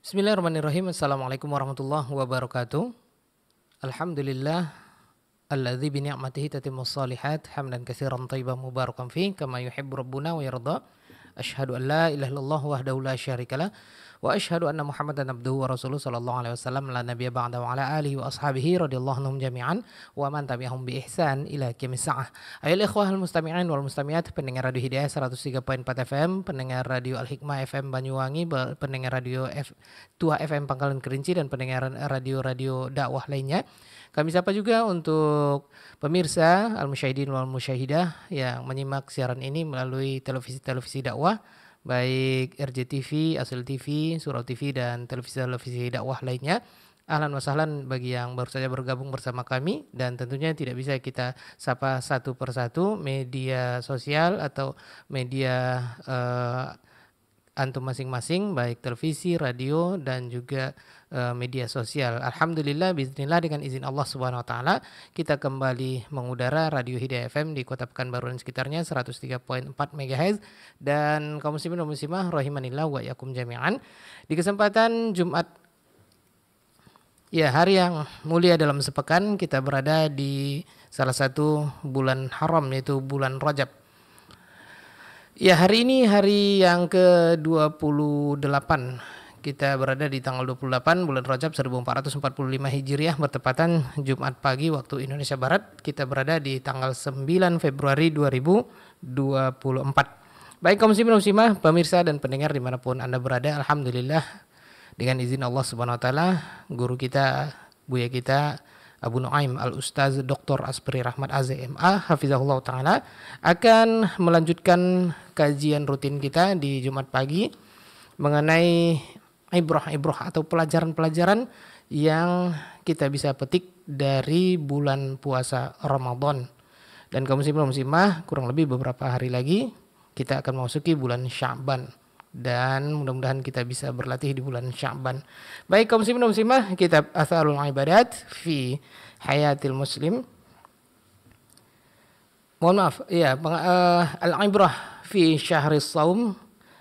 Bismillahirrahmanirrahim. Assalamualaikum warahmatullahi wabarakatuh. Alhamdulillah alladzi bi ni'matihi tatimmus shalihat hamdan katsiran thayyiban mubarakan fi kama yuhibbu rabbuna wa yarda. Asyhadu an la ilaha illallah wahdahu la syarikalah wa asyhadu anna Muhammadan abduhu wa rasuluhu sallallahu alaihi wasallam la nabiyya ba'da wa ala alihi wa ashabihi radhiyallahu anhum jami'an wa man tabi'ahum bi ihsan ila qiyamis sa'ah. Ayol ikhwahal mustami'in wal mustami'at, pendengar Radio Hidayah 103.4 FM, pendengar Radio Al Hikmah FM Banyuwangi, pendengar Radio Tua FM Pangkalan Kerinci, dan pendengar radio-radio dakwah lainnya. Kami sapa juga untuk pemirsa al-musyahidin wal musyahidah yang menyimak siaran ini melalui televisi-televisi dakwah, baik RJTV, Asil TV, Surau TV, dan televisi-televisi dakwah lainnya. Ahlan wa sahlan bagi yang baru saja bergabung bersama kami, dan tentunya tidak bisa kita sapa satu persatu media sosial atau media antum masing-masing, baik televisi, radio, dan juga media sosial. Alhamdulillah, bismillah, dengan izin Allah Subhanahu wa taala kita kembali mengudara Radio Hidayah FM di Kota Pekanbaru dan sekitarnya 103.4 MHz, dan kaum muslimin dan muslimah rahimanillah wa yakum jami'an. Di kesempatan Jumat, ya, hari yang mulia dalam sepekan, kita berada di salah satu bulan haram, yaitu bulan Rajab. Ya, hari ini hari yang ke-28. Kita berada di tanggal 28 bulan Rajab 1445 Hijriah, bertepatan Jumat pagi waktu Indonesia Barat. Kita berada di tanggal 9 Februari 2024. Baik kaum muslimin dan muslimah, pemirsa dan pendengar dimanapun Anda berada, alhamdulillah dengan izin Allah Subhanahu wa taala, guru kita, buya kita Abu Nuaim Al-Ustaz Dr. Aspri Rahmat AZMA hafizahullah ta'ala akan melanjutkan kajian rutin kita di Jumat pagi mengenai ibrah-ibrah atau pelajaran-pelajaran yang kita bisa petik dari bulan puasa Ramadan. Dan kaum muslimin muslimah, kurang lebih beberapa hari lagi kita akan memasuki bulan Sya'ban, dan mudah-mudahan kita bisa berlatih di bulan Sya'ban. Baik kaum muslimin muslimah, kitab Atharul Ibadat fi Hayatil Muslim. Mohon maaf, ya, Al-Ibrah fi Syahris Shaum,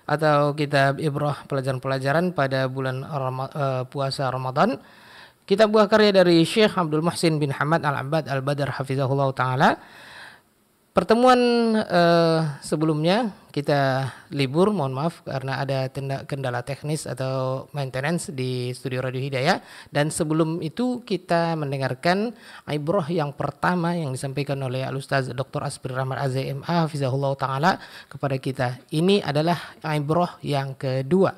atau kitab ibrah pelajaran-pelajaran pada bulan puasa Ramadan. Kitab buah karya dari Syekh Abdul Muhsin bin Hamad Al-Abbad Al-Badar hafizahullah ta'ala. Pertemuan sebelumnya kita libur, mohon maaf karena ada kendala teknis atau maintenance di studio Radio Hidayah. Dan sebelum itu kita mendengarkan ibrah yang pertama yang disampaikan oleh Al-Ustaz Dr. Aspri Rahmat AZMA hafizahullah ta'ala kepada kita. Ini adalah ibrah yang kedua.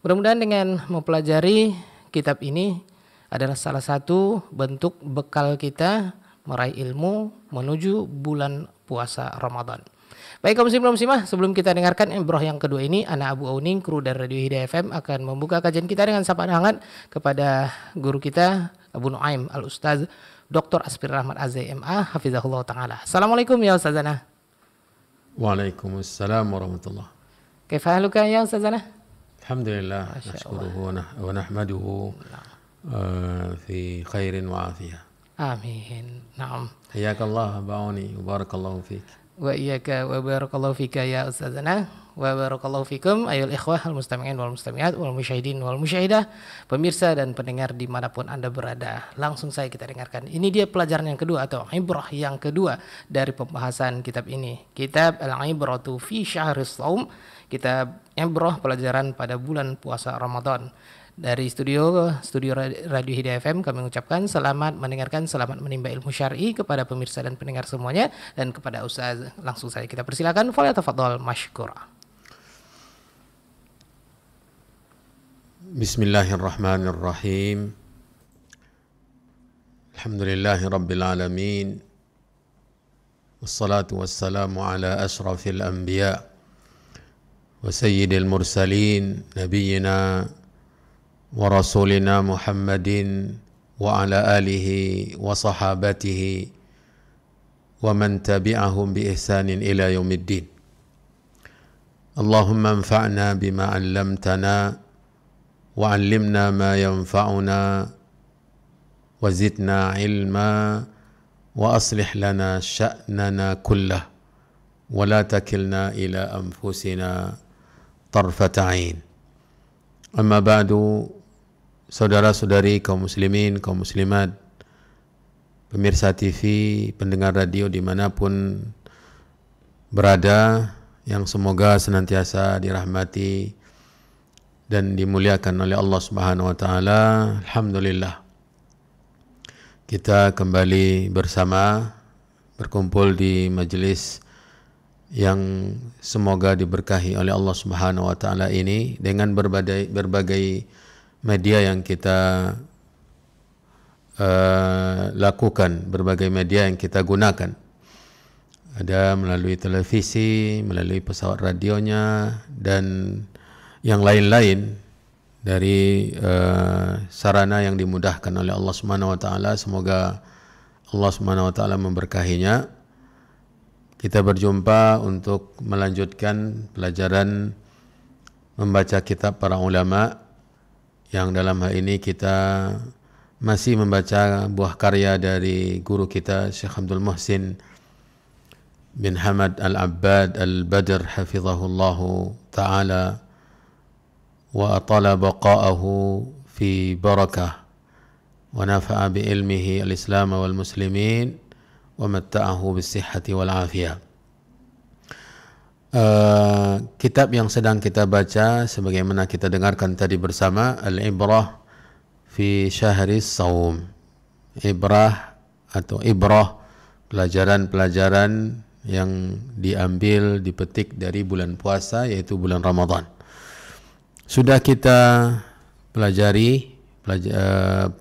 Mudah-mudahan dengan mempelajari kitab ini adalah salah satu bentuk bekal kita meraih ilmu menuju bulan puasa Ramadan. Baik kaum muslimin muslimah, sebelum kita dengarkan ibrah yang kedua ini, ana Abu Auning, kru dari Radio Hidayah FM, akan membuka kajian kita dengan sapaan hangat kepada guru kita Abu Nuaim Al-Ustaz Dr. Aspri Rahmat AZMA hafizahullah ta'ala. Assalamualaikum ya Ustazana. Waalaikumsalam warahmatullah. Kaifa haluka ya Ustazana? Alhamdulillah, nashkuruhu wa nahmaduhu fi khairin wa afiyah. Amin. Naam. Hayakallah ba'uni wa barakallahu fik. Wa iyyaka wa barakallahu fika ya Ustazana. Wa barakallahu fikum ayol ikhwah al-mustami'in wal mustami'at wal musyahidin wal musyahidah, pemirsa dan pendengar dimanapun Anda berada. Langsung saya kita dengarkan. Ini dia pelajaran yang kedua atau ibrah yang kedua dari pembahasan kitab ini. Kitab Al-Ibratu fi Syahris Shaum, kitab ibrah pelajaran pada bulan puasa Ramadan. Dari studio Radio Hidayah FM kami mengucapkan selamat mendengarkan, selamat menimba ilmu syar'i kepada pemirsa dan pendengar semuanya, dan kepada Ustaz langsung saja kita persilakan, falyatafadhal mashkura. Bismillahirrahmanirrahim. Alhamdulillahi rabbil alamin. Wassalatu wassalamu ala ashrafil anbiya wa sayyidil mursalin nabiyyina wa rasulina Muhammadin wa ala alihi wa sahabatihi wa man tabi'ahum bi ihsanin ila yaumiddin. Allahumma anfa'na bima 'allamtana wa 'allimna ma yanfa'una wa zidna 'ilma wa aslih lana sya'nana kullah wa la takilna ila anfusina tarfata 'ain. Amma ba'du, saudara-saudari kaum muslimin, kaum muslimat, pemirsa TV, pendengar radio dimanapun berada, yang semoga senantiasa dirahmati dan dimuliakan oleh Allah Subhanahu wa taala. Alhamdulillah, kita kembali bersama berkumpul di majelis yang semoga diberkahi oleh Allah Subhanahu wa taala ini dengan berbagai media yang kita lakukan, berbagai media yang kita gunakan. Ada melalui televisi, melalui pesawat radionya, dan yang lain-lain dari sarana yang dimudahkan oleh Allah Subhanahu wa taala. Semoga Allah Subhanahu wa taala memberkahinya. Kita berjumpa untuk melanjutkan pelajaran membaca kitab para ulama, yang dalam hal ini kita masih membaca buah karya dari guru kita Syekh Abdul Muhsin bin Hamad Al-Abbad Al-Badr hafizahullahu ta'ala wa atala baqa'ahu fi barakah wa nafa'a bi ilmihi al-islam wal muslimin wa matta'ahu bis-sihhati wal afiyah. Kitab yang sedang kita baca sebagaimana kita dengarkan tadi bersama, Al-Ibrah fi Syahri Saum. Ibrah atau ibrah, pelajaran-pelajaran yang diambil, dipetik dari bulan puasa, yaitu bulan Ramadan. Sudah kita pelajari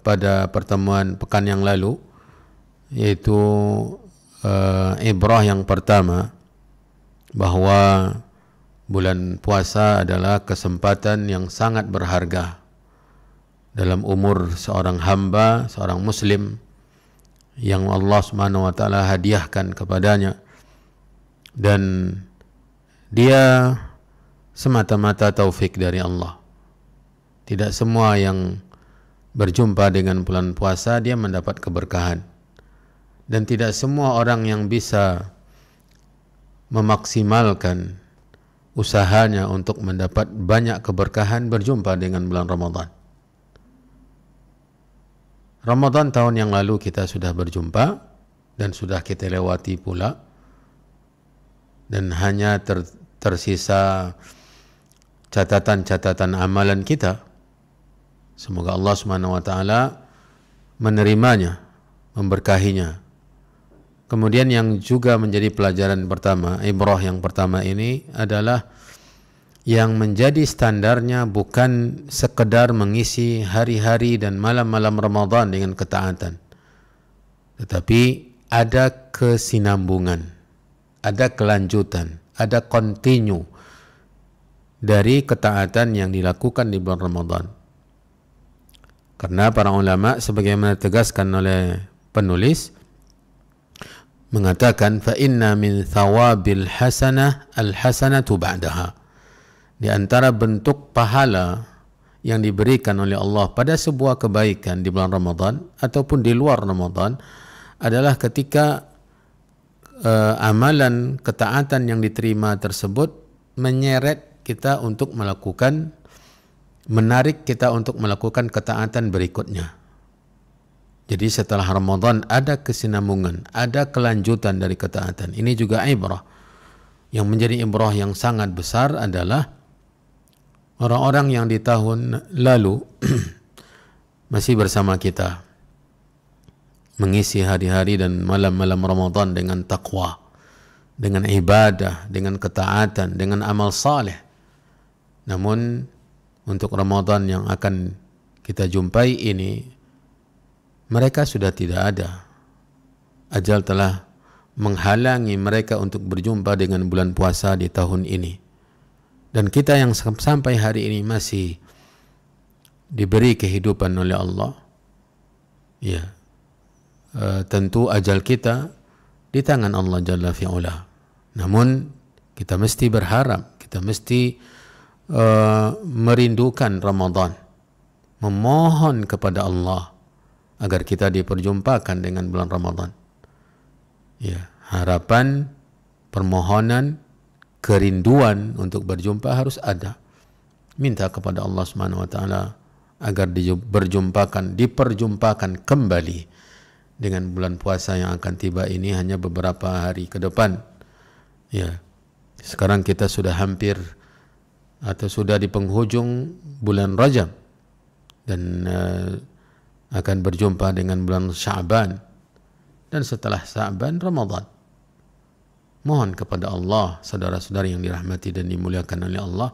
pada pertemuan pekan yang lalu, yaitu ibrah yang pertama, bahwa bulan puasa adalah kesempatan yang sangat berharga dalam umur seorang hamba, seorang muslim yang Allah Subhanahu wa taala hadiahkan kepadanya, dan dia semata-mata taufik dari Allah. Tidak semua yang berjumpa dengan bulan puasa dia mendapat keberkahan, dan tidak semua orang yang bisa memaksimalkan usahanya untuk mendapat banyak keberkahan berjumpa dengan bulan Ramadan. Ramadan tahun yang lalu kita sudah berjumpa dan sudah kita lewati pula, dan hanya tersisa catatan-catatan amalan kita. Semoga Allah Subhanahu wa taala menerimanya, memberkahinya. Kemudian yang juga menjadi pelajaran pertama, ibrah yang pertama ini adalah yang menjadi standarnya bukan sekedar mengisi hari-hari dan malam-malam Ramadan dengan ketaatan, tetapi ada kesinambungan, ada kelanjutan, ada kontinu dari ketaatan yang dilakukan di bulan Ramadan. Karena para ulama sebagaimana ditegaskan oleh penulis mengatakan, fa inna min thawabil hasanah al-hasanatu ba'daha. Di antara bentuk pahala yang diberikan oleh Allah pada sebuah kebaikan di bulan Ramadan ataupun di luar Ramadan adalah ketika amalan ketaatan yang diterima tersebut menyeret kita untuk melakukan, menarik kita untuk melakukan ketaatan berikutnya. Jadi setelah Ramadan ada kesinambungan, ada kelanjutan dari ketaatan. Ini juga ibrah. Yang menjadi ibrah yang sangat besar adalah orang-orang yang di tahun lalu masih bersama kita, mengisi hari-hari dan malam-malam Ramadan dengan taqwa, dengan ibadah, dengan ketaatan, dengan amal saleh. Namun untuk Ramadan yang akan kita jumpai ini, mereka sudah tidak ada. Ajal telah menghalangi mereka untuk berjumpa dengan bulan puasa di tahun ini. Dan kita yang sampai hari ini masih diberi kehidupan oleh Allah, ya, tentu ajal kita di tangan Allah Jalla fi'ula. Namun kita mesti berharap, kita mesti merindukan Ramadan, memohon kepada Allah agar kita diperjumpakan dengan bulan Ramadan. Ya, harapan, permohonan, kerinduan untuk berjumpa harus ada. minta kepada Allah Subhanahu wa taala agar diperjumpakan kembali dengan bulan puasa yang akan tiba ini hanya beberapa hari ke depan. Ya. Sekarang kita sudah hampir atau sudah di penghujung bulan Rajab dan akan berjumpa dengan bulan Sya'ban, dan setelah Sya'ban Ramadan. Mohon kepada Allah, saudara-saudari yang dirahmati dan dimuliakan oleh Allah,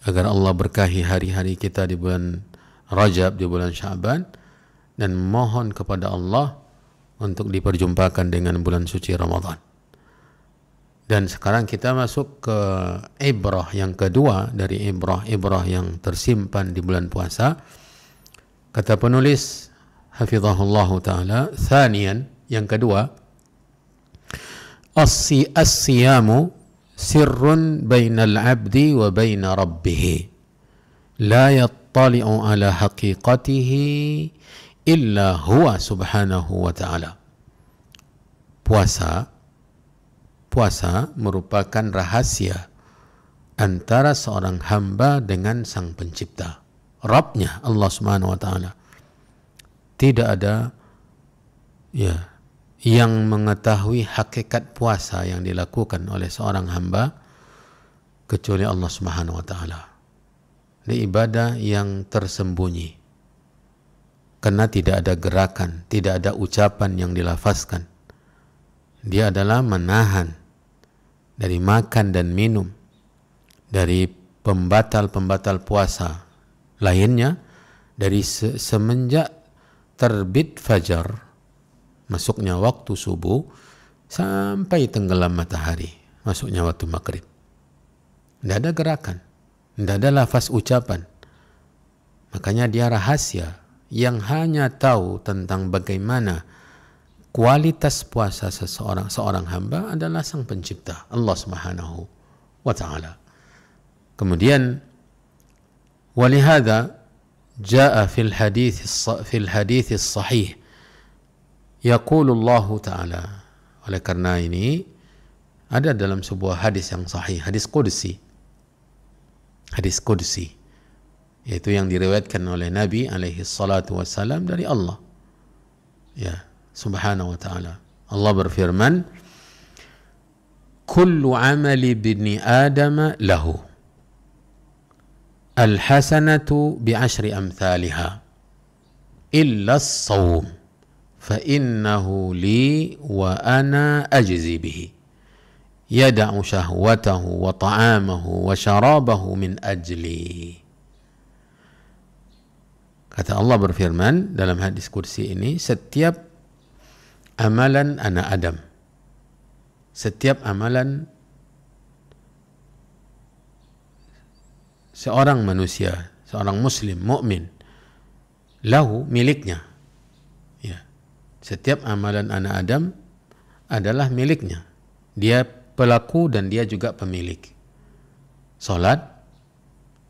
agar Allah berkahi hari-hari kita di bulan Rajab, di bulan Sya'ban, dan mohon kepada Allah untuk diperjumpakan dengan bulan suci Ramadan. Dan sekarang kita masuk ke ibrah yang kedua dari ibrah yang tersimpan di bulan puasa. Kata penulis hafizahullah taala, thaniyan, yang kedua, as-siyamu sirrun bainal abdi wa baina rabbih la yattali'u ala haqiqatihi illa huwa subhanahu wa ta'ala. Puasa merupakan rahasia antara seorang hamba dengan sang pencipta, Rabbnya, Allah Subhanahu wa ta'ala. Tidak ada yang mengetahui hakikat puasa yang dilakukan oleh seorang hamba kecuali Allah Subhanahu wa ta'ala. Ini ibadah yang tersembunyi, karena tidak ada gerakan, tidak ada ucapan yang dilafazkan. Dia adalah menahan dari makan dan minum, dari pembatal-pembatal puasa lainnya, dari semenjak terbit fajar, masuknya waktu subuh, sampai tenggelam matahari, masuknya waktu maghrib. Tidak ada gerakan, tidak ada lafaz ucapan. Makanya dia rahasia yang hanya tahu tentang bagaimana kualitas puasa seorang hamba adalah sang pencipta, Allah Subhanahu wa ta'ala. Kemudian walihada jaa fil hadits sahih yaqulu Allah ta'ala, oleh karena ini ada dalam sebuah hadis yang sahih, hadis qudsi, yaitu yang diriwayatkan oleh Nabi alaihi salatu wassalam dari Allah, ya, subhanahu wa ta'ala. Allah berfirman, kullu amali bini adama lahu al-hasanatu bi'ashri amthaliha illa as-sawm fa innahu li wa ana ajzi bihi yada'u shahwatahu wa ta'amahu wa syarabahu min ajli. Kata Allah berfirman dalam hadis qudsi ini, setiap amalan anak Adam, setiap amalan seorang manusia, seorang muslim, mukmin, lahu, miliknya. Ya. Setiap amalan anak Adam adalah miliknya. Dia pelaku dan dia juga pemilik. Salat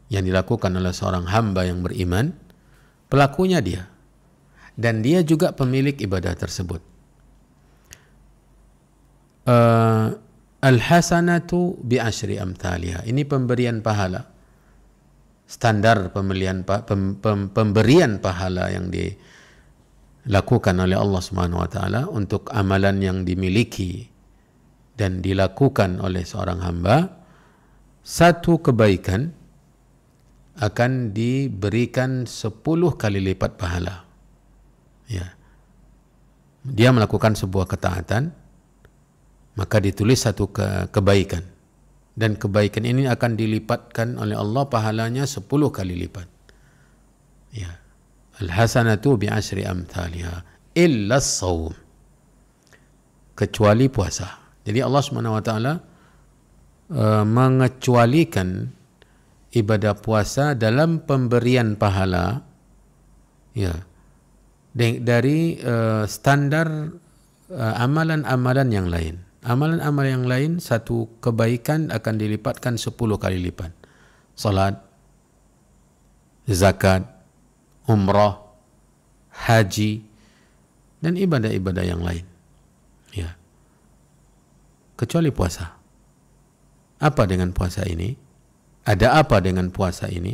yang dilakukan oleh seorang hamba yang beriman, pelakunya dia, dan dia juga pemilik ibadah tersebut. Al-hasanatu bi asyri amthaliha. Ini pemberian pahala. Standar pemberian pahala yang dilakukan oleh Allah Subhanahu wa taala untuk amalan yang dimiliki dan dilakukan oleh seorang hamba, satu kebaikan akan diberikan 10 kali lipat pahala. Ya. Dia melakukan sebuah ketaatan, maka ditulis satu kebaikan, dan kebaikan ini akan dilipatkan oleh Allah pahalanya 10 kali lipat. Ya. Al-hasanatu bi'ashri amthaliha illa as-sawm, kecuali puasa. Jadi Allah Subhanahu wa taala mengecualikan ibadah puasa dalam pemberian pahala, ya, dari standar amalan-amalan yang lain. Amalan-amalan yang lain, satu kebaikan akan dilipatkan 10 kali lipat. Salat, zakat, umrah, haji, dan ibadah-ibadah yang lain. Ya. Kecuali puasa. Apa dengan puasa ini? Ada apa dengan puasa ini?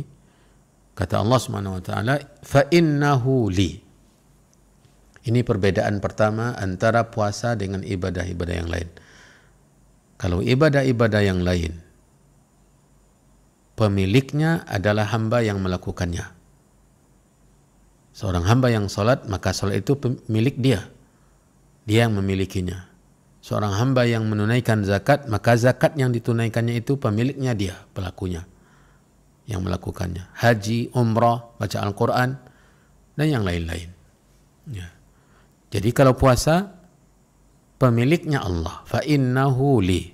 Kata Allah Subhanahu wa taala, fa innahu li. Ini perbedaan pertama antara puasa dengan ibadah-ibadah yang lain. Kalau ibadah-ibadah yang lain, pemiliknya adalah hamba yang melakukannya. Seorang hamba yang salat, maka salat itu milik dia. Dia yang memilikinya. Seorang hamba yang menunaikan zakat, maka zakat yang ditunaikannya itu pemiliknya dia, pelakunya, yang melakukannya. Haji, umrah, baca Al-Quran, dan yang lain-lain. Ya. Jadi kalau puasa, pemiliknya Allah. Fa innahu li.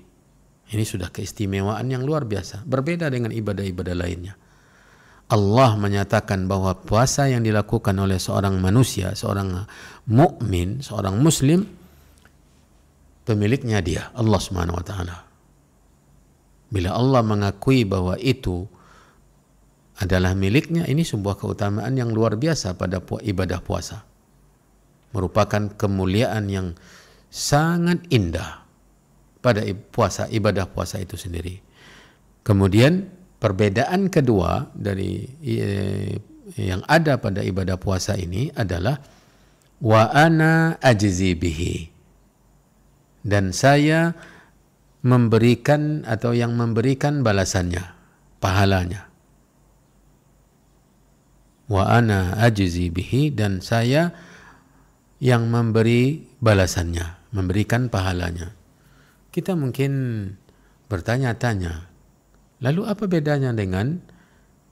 Ini sudah keistimewaan yang luar biasa. Berbeda dengan ibadah-ibadah lainnya. Allah menyatakan bahwa puasa yang dilakukan oleh seorang manusia, seorang mukmin, seorang muslim, pemiliknya dia, Allah Subhanahu wa taala. Bila Allah mengakui bahwa itu adalah miliknya, ini sebuah keutamaan yang luar biasa pada ibadah puasa. Merupakan kemuliaan yang sangat indah pada puasa, ibadah puasa itu sendiri. Kemudian perbedaan kedua dari yang ada pada ibadah puasa ini adalah wa ana ajzi bihi. Dan saya memberikan atau yang memberikan balasannya, pahalanya. Wa ana ajzi bihi, dan saya yang memberi balasannya, memberikan pahalanya. Kita mungkin bertanya-tanya, lalu apa bedanya dengan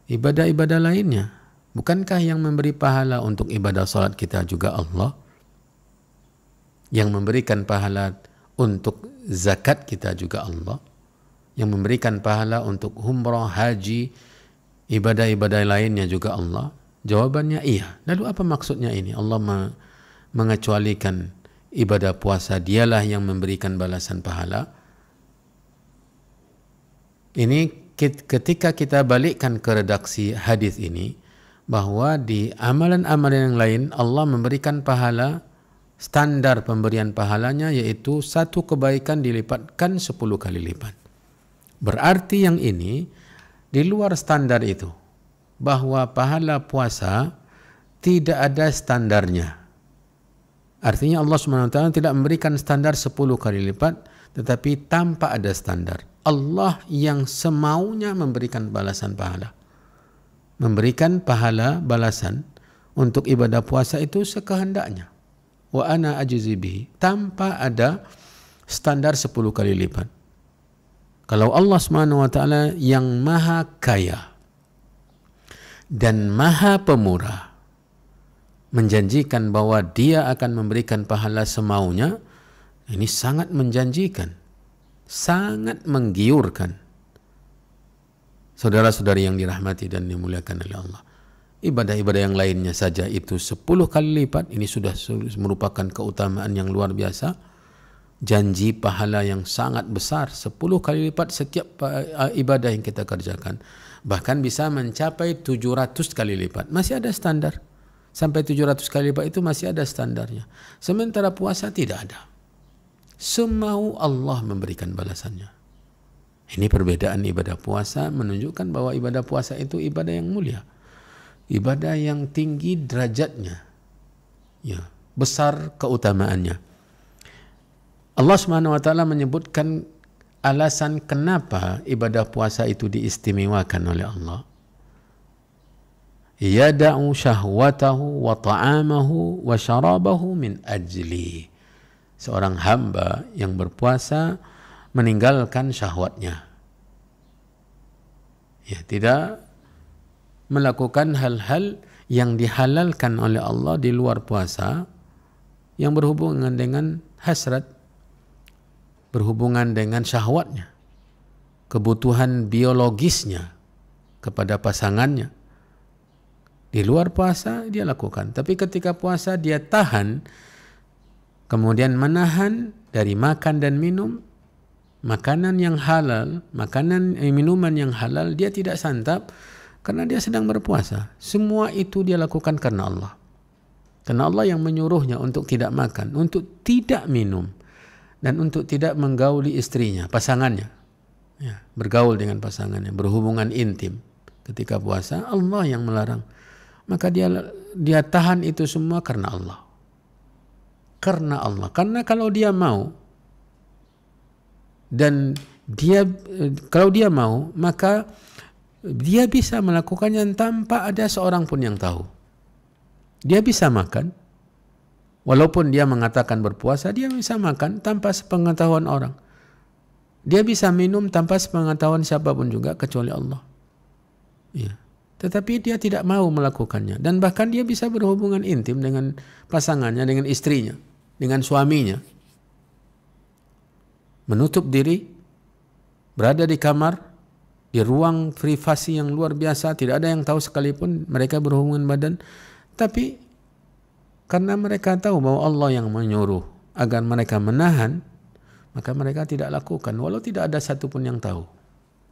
ibadah-ibadah lainnya? Bukankah yang memberi pahala untuk ibadah salat kita juga Allah? Yang memberikan pahala untuk zakat kita juga Allah? Yang memberikan pahala untuk umrah, haji, ibadah-ibadah lainnya juga Allah? Jawabannya iya. Lalu apa maksudnya ini? Allah mengecualikan ibadah puasa, dialah yang memberikan balasan pahala. Ini ketika kita balikkan ke redaksi hadis ini, bahwa di amalan-amalan yang lain Allah memberikan pahala, standar pemberian pahalanya yaitu satu kebaikan dilipatkan 10 kali lipat. Berarti yang ini di luar standar itu, bahwa pahala puasa tidak ada standarnya. Artinya Allah SWT tidak memberikan standar 10 kali lipat, tetapi tanpa ada standar. Allah yang semaunya memberikan balasan pahala. Memberikan pahala balasan untuk ibadah puasa itu sekehendaknya. Wa ana ajzi bihi, tanpa ada standar 10 kali lipat. Kalau Allah SWT yang maha kaya dan maha pemurah menjanjikan bahwa dia akan memberikan pahala semaunya, ini sangat menjanjikan, sangat menggiurkan. Saudara-saudari yang dirahmati dan dimuliakan oleh Allah, ibadah-ibadah yang lainnya saja itu 10 kali lipat, ini sudah merupakan keutamaan yang luar biasa, janji pahala yang sangat besar, 10 kali lipat setiap ibadah yang kita kerjakan. Bahkan bisa mencapai 700 kali lipat, masih ada standar. Sampai 700 kali lipat itu masih ada standarnya. Sementara puasa tidak ada. Semau Allah memberikan balasannya. Ini perbedaan ibadah puasa, menunjukkan bahwa ibadah puasa itu ibadah yang mulia. Ibadah yang tinggi derajatnya. Ya, besar keutamaannya. Allah SWT menyebutkan alasan kenapa ibadah puasa itu diistimewakan oleh Allah. Yada'u syahwatahu wa ta'amahu wa syarabahu min ajli. Seorang hamba yang berpuasa meninggalkan syahwatnya. Ya, tidak melakukan hal-hal yang dihalalkan oleh Allah di luar puasa yang berhubungan dengan hasrat, berhubungan dengan syahwatnya, kebutuhan biologisnya kepada pasangannya. Di luar puasa dia lakukan, tapi ketika puasa dia tahan, kemudian menahan dari makan dan minum, makanan yang halal, minuman yang halal dia tidak santap karena dia sedang berpuasa. Semua itu dia lakukan karena Allah. Karena Allah yang menyuruhnya untuk tidak makan, untuk tidak minum, dan untuk tidak menggauli istrinya, pasangannya. Ya, bergaul dengan pasangannya, berhubungan intim. Ketika puasa, Allah yang melarang. Maka dia tahan itu semua karena Allah. Karena Allah. Karena kalau dia mau, dan kalau dia mau, maka dia bisa melakukannya tanpa ada seorang pun yang tahu. Dia bisa makan, walaupun dia mengatakan berpuasa, dia bisa makan tanpa sepengetahuan orang. Dia bisa minum tanpa sepengetahuan siapapun juga kecuali Allah. Ya. Tetapi dia tidak mau melakukannya, dan bahkan dia bisa berhubungan intim dengan pasangannya, dengan istrinya, dengan suaminya. Menutup diri, berada di kamar, di ruang privasi yang luar biasa, tidak ada yang tahu sekalipun mereka berhubungan badan. Tapi karena mereka tahu bahwa Allah yang menyuruh agar mereka menahan, maka mereka tidak lakukan walau tidak ada satupun yang tahu.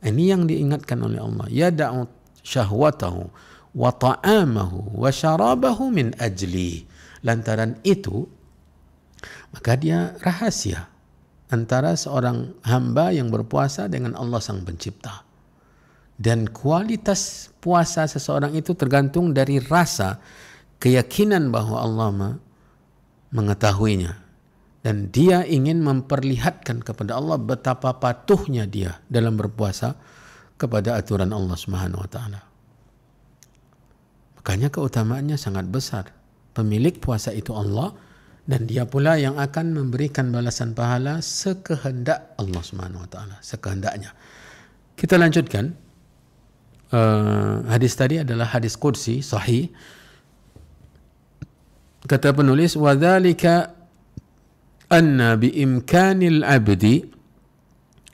Ini yang diingatkan oleh Allah. Yada'u syahwatahu wa ta'amahu wa syarabahu min ajli. Lantaran itu, maka dia rahasia antara seorang hamba yang berpuasa dengan Allah Sang Pencipta. Dan kualitas puasa seseorang itu tergantung dari rasa keyakinan bahwa Allah mengetahuinya. Dan dia ingin memperlihatkan kepada Allah betapa patuhnya dia dalam berpuasa kepada aturan Allah Subhanahu wa taala. Makanya keutamaannya sangat besar. Pemilik puasa itu Allah, dan dia pula yang akan memberikan balasan pahala sekehendak Allah Subhanahu wa taala, sekehendaknya. Kita lanjutkan. Hadis tadi adalah hadis qudsi sahih. Kata penulis, wa dzalika anna bi imkanil 'abdi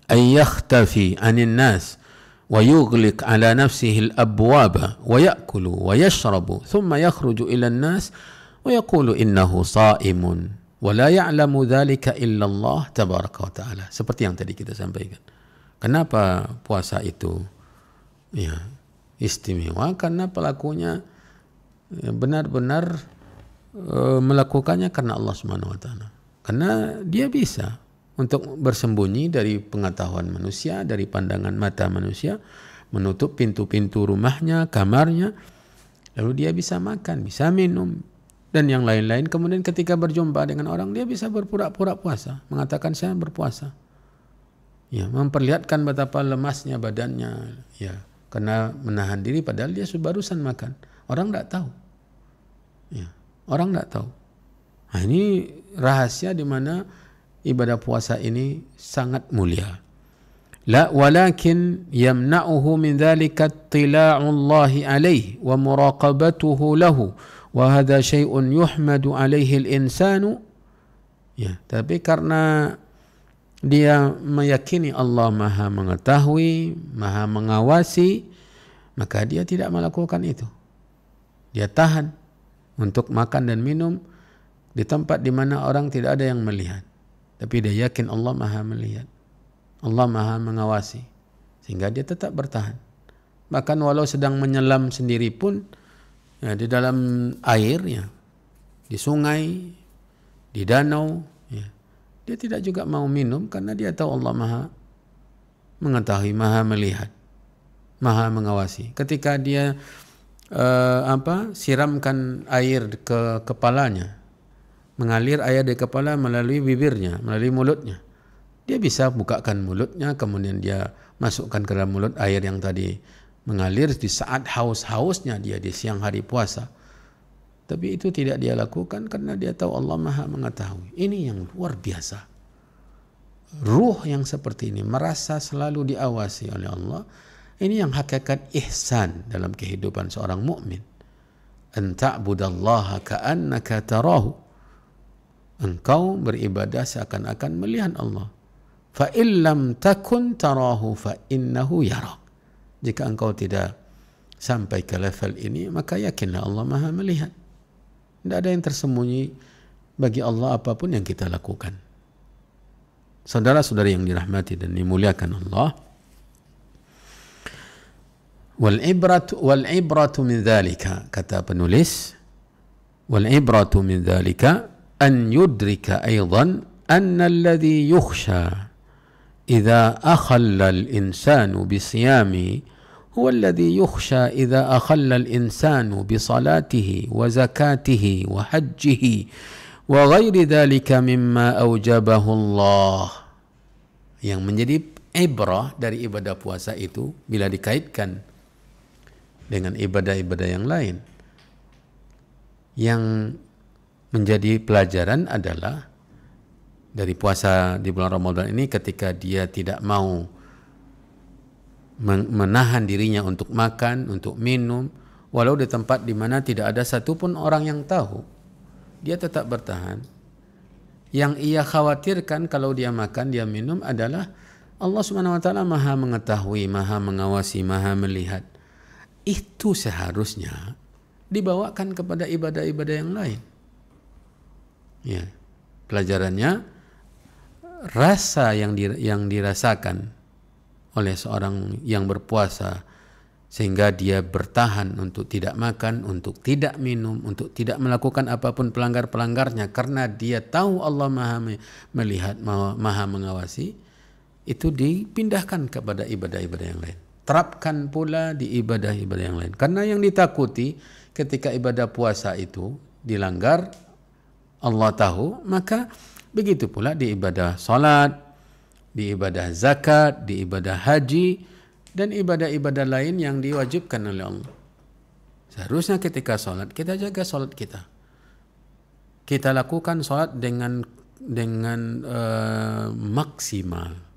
ay yakhtafi 'anil nas wa yughliq 'ala nafsihi al-abwaba wa ya'kulu wa yashrabu thumma yakhruju ila an-nas ويقول إنه صائم ولا يعلم ذلك إلا الله تبارك وتعالى. Seperti yang tadi kita sampaikan. Kenapa puasa itu ya istimewa? Karena pelakunya benar-benar melakukannya karena Allah Subhanahu wa taala. Karena dia bisa untuk bersembunyi dari pengetahuan manusia, dari pandangan mata manusia, menutup pintu-pintu rumahnya, kamarnya, lalu dia bisa makan, bisa minum, dan yang lain-lain. Kemudian ketika berjumpa dengan orang, dia bisa berpura-pura puasa, mengatakan saya berpuasa. Ya, memperlihatkan betapa lemasnya badannya, ya, karena menahan diri padahal dia barusan makan. Orang tidak tahu. Ya, orang tidak tahu. Nah, ini rahasia di mana ibadah puasa ini sangat mulia. La walakin yamna'uhu min dzalika ittila'ullahi alaihi wa muraqabatuhu lahu. Wahada syai'un yuhmadu alaihi al-insanu. Ya, tapi karena dia meyakini Allah Maha mengetahui, Maha mengawasi, maka dia tidak melakukan itu. Dia tahan untuk makan dan minum di tempat di mana orang tidak ada yang melihat. Tapi dia yakin Allah Maha melihat, Allah Maha mengawasi, sehingga dia tetap bertahan. Bahkan walau sedang menyelam sendiri pun, ya, di dalam air, ya, di sungai, di danau, ya, dia tidak juga mau minum karena dia tahu Allah Maha mengetahui, Maha melihat, Maha mengawasi. Ketika dia siramkan air ke kepalanya, mengalir air dari kepala melalui bibirnya, melalui mulutnya, dia bisa bukakan mulutnya, kemudian dia masukkan ke dalam mulut air yang tadi mengalir di saat haus-hausnya dia di siang hari puasa. Tapi itu tidak dia lakukan karena dia tahu Allah Maha mengetahui. Ini yang luar biasa. Ruh yang seperti ini merasa selalu diawasi oleh Allah. Ini yang hakikat ihsan dalam kehidupan seorang mukmin. An ta'budallaha ka'annaka tarahu. Engkau beribadah seakan-akan melihat Allah. Fa illam takun tarahu fa innahu yarak. Jika engkau tidak sampai ke level ini, maka yakinlah Allah Maha melihat. Tidak ada yang tersembunyi bagi Allah apapun yang kita lakukan. Saudara-saudari yang dirahmati dan dimuliakan Allah, wal ibratu min dzalika, kata penulis, wal ibratu min dzalika an yudrika aidan anna alladhi yukhsha idza akhalla al-insanu bisiyami huwa alladhi yukhsha idza akhalla al-insanu bisalatihi wa zakatihi wa hajjihi wa ghairi dhalika mimma aujabahu Allah. Yang menjadi ibrah dari ibadah puasa itu bila dikaitkan dengan ibadah-ibadah yang lain. Yang menjadi pelajaran adalah dari puasa di bulan Ramadan ini, ketika dia tidak mau menahan dirinya untuk makan, untuk minum, walau di tempat di mana tidak ada satupun orang yang tahu, dia tetap bertahan. Yang ia khawatirkan kalau dia makan, dia minum adalah Allah Subhanahu wa taala Maha mengetahui, Maha mengawasi, Maha melihat. Itu seharusnya dibawakan kepada ibadah-ibadah yang lain. Ya. Pelajarannya, rasa yang dirasakan oleh seorang yang berpuasa sehingga dia bertahan untuk tidak makan, untuk tidak minum, untuk tidak melakukan apapun pelanggar-pelanggarnya karena dia tahu Allah Maha melihat, Maha mengawasi, itu dipindahkan kepada ibadah-ibadah yang lain. Terapkan pula di ibadah-ibadah yang lain. Karena yang ditakuti ketika ibadah puasa itu dilanggar, Allah tahu, maka begitu pula di ibadah salat, di ibadah zakat, di ibadah haji, dan ibadah-ibadah lain yang diwajibkan oleh Allah. Seharusnya ketika salat, kita jaga salat kita. Kita lakukan salat dengan maksimal.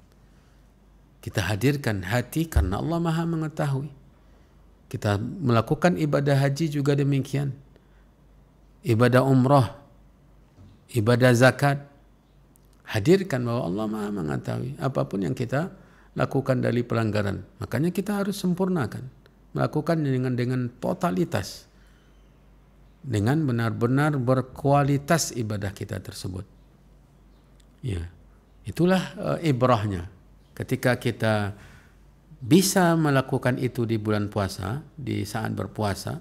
Kita hadirkan hati karena Allah Maha mengetahui. Kita melakukan ibadah haji juga demikian. Ibadah umrah, ibadah zakat, hadirkan bahwa Allah Maha mengetahui apapun yang kita lakukan dari pelanggaran. Makanya kita harus sempurnakan, melakukan dengan totalitas, dengan benar-benar berkualitas ibadah kita tersebut. Ya, itulah ibrahnya. Ketika kita bisa melakukan itu di bulan puasa, di saat berpuasa,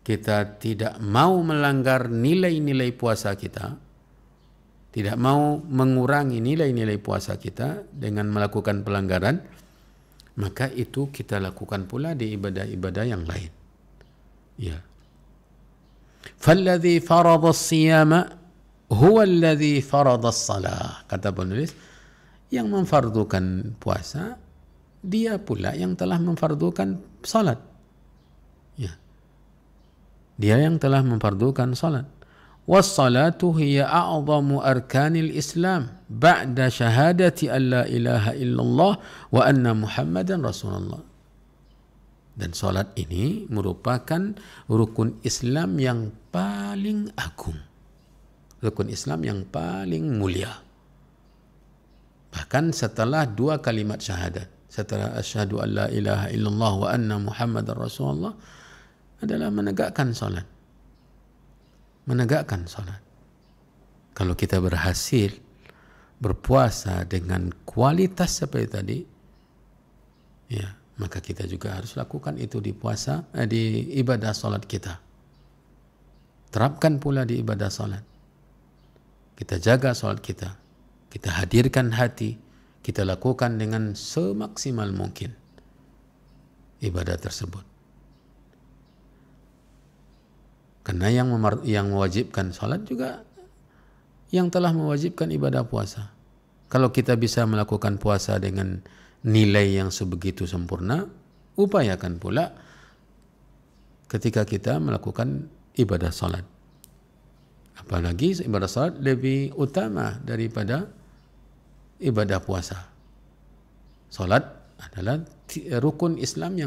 kita tidak mau melanggar nilai-nilai puasa kita, tidak mau mengurangi nilai-nilai puasa kita dengan melakukan pelanggaran, maka itu kita lakukan pula di ibadah-ibadah yang lain. Ya. Falladhi farada as-siyama huwa alladhi farada as-salah. Kata penulis, yang memfardukan puasa, dia pula yang telah memfardukan salat. Ya. Dia yang telah memfardukan salat. Was-salatu hiya a'zamu arkanil Islam ba'da syahadati an la ilaha illallah wa anna Muhammadan Rasulullah. Dan salat ini merupakan rukun Islam yang paling agung. Rukun Islam yang paling mulia. Bahkan setelah dua kalimat syahadat, setelah asyhadu an la ilaha illallah wa anna Muhammadar Rasulullah, adalah menegakkan salat. Menegakkan salat. Kalau kita berhasil berpuasa dengan kualitas seperti tadi, ya, maka kita juga harus lakukan itu di puasa, di ibadah salat kita. Terapkan pula di ibadah salat. Kita jaga salat kita. Kita hadirkan hati, kita lakukan dengan semaksimal mungkin ibadah tersebut. Karena yang mewajibkan salat juga yang telah mewajibkan ibadah puasa. Kalau kita bisa melakukan puasa dengan nilai yang sebegitu sempurna, upayakan pula ketika kita melakukan ibadah salat. Apalagi ibadah salat lebih utama daripada ibadah puasa. Salat adalah rukun Islam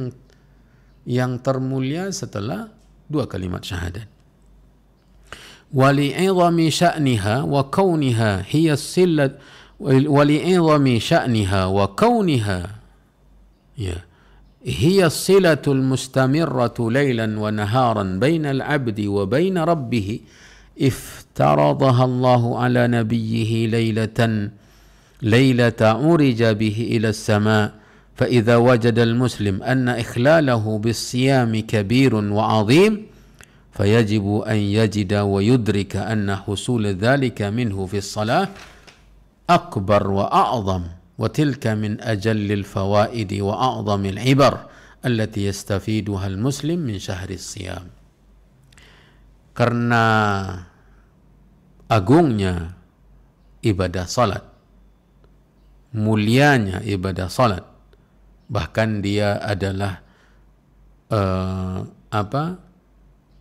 yang termulia setelah dua kalimat syahadat. Wali'idhami sya'niha wa kauniha hiya sillat wali'idhami sya'niha wa kauniha ya hiya silatul mustamirratu laylan wa naharan bainal abdi wa bain rabbih iftaradaha Allahu ala nabiyhi ليلة عرج به إلى السماء فإذا وجد المسلم أن إخلاله بالصيام كبير وعظيم فيجب أن يجد ويدرك أن حصول ذلك منه في الصلاة أكبر وأعظم wa tilka min ajallil fawaidi wa a'zamil ibar allati yastafiduha al-muslim min syahri siyam. Karena agungnya ibadah salat, mulianya ibadah salat, bahkan dia adalah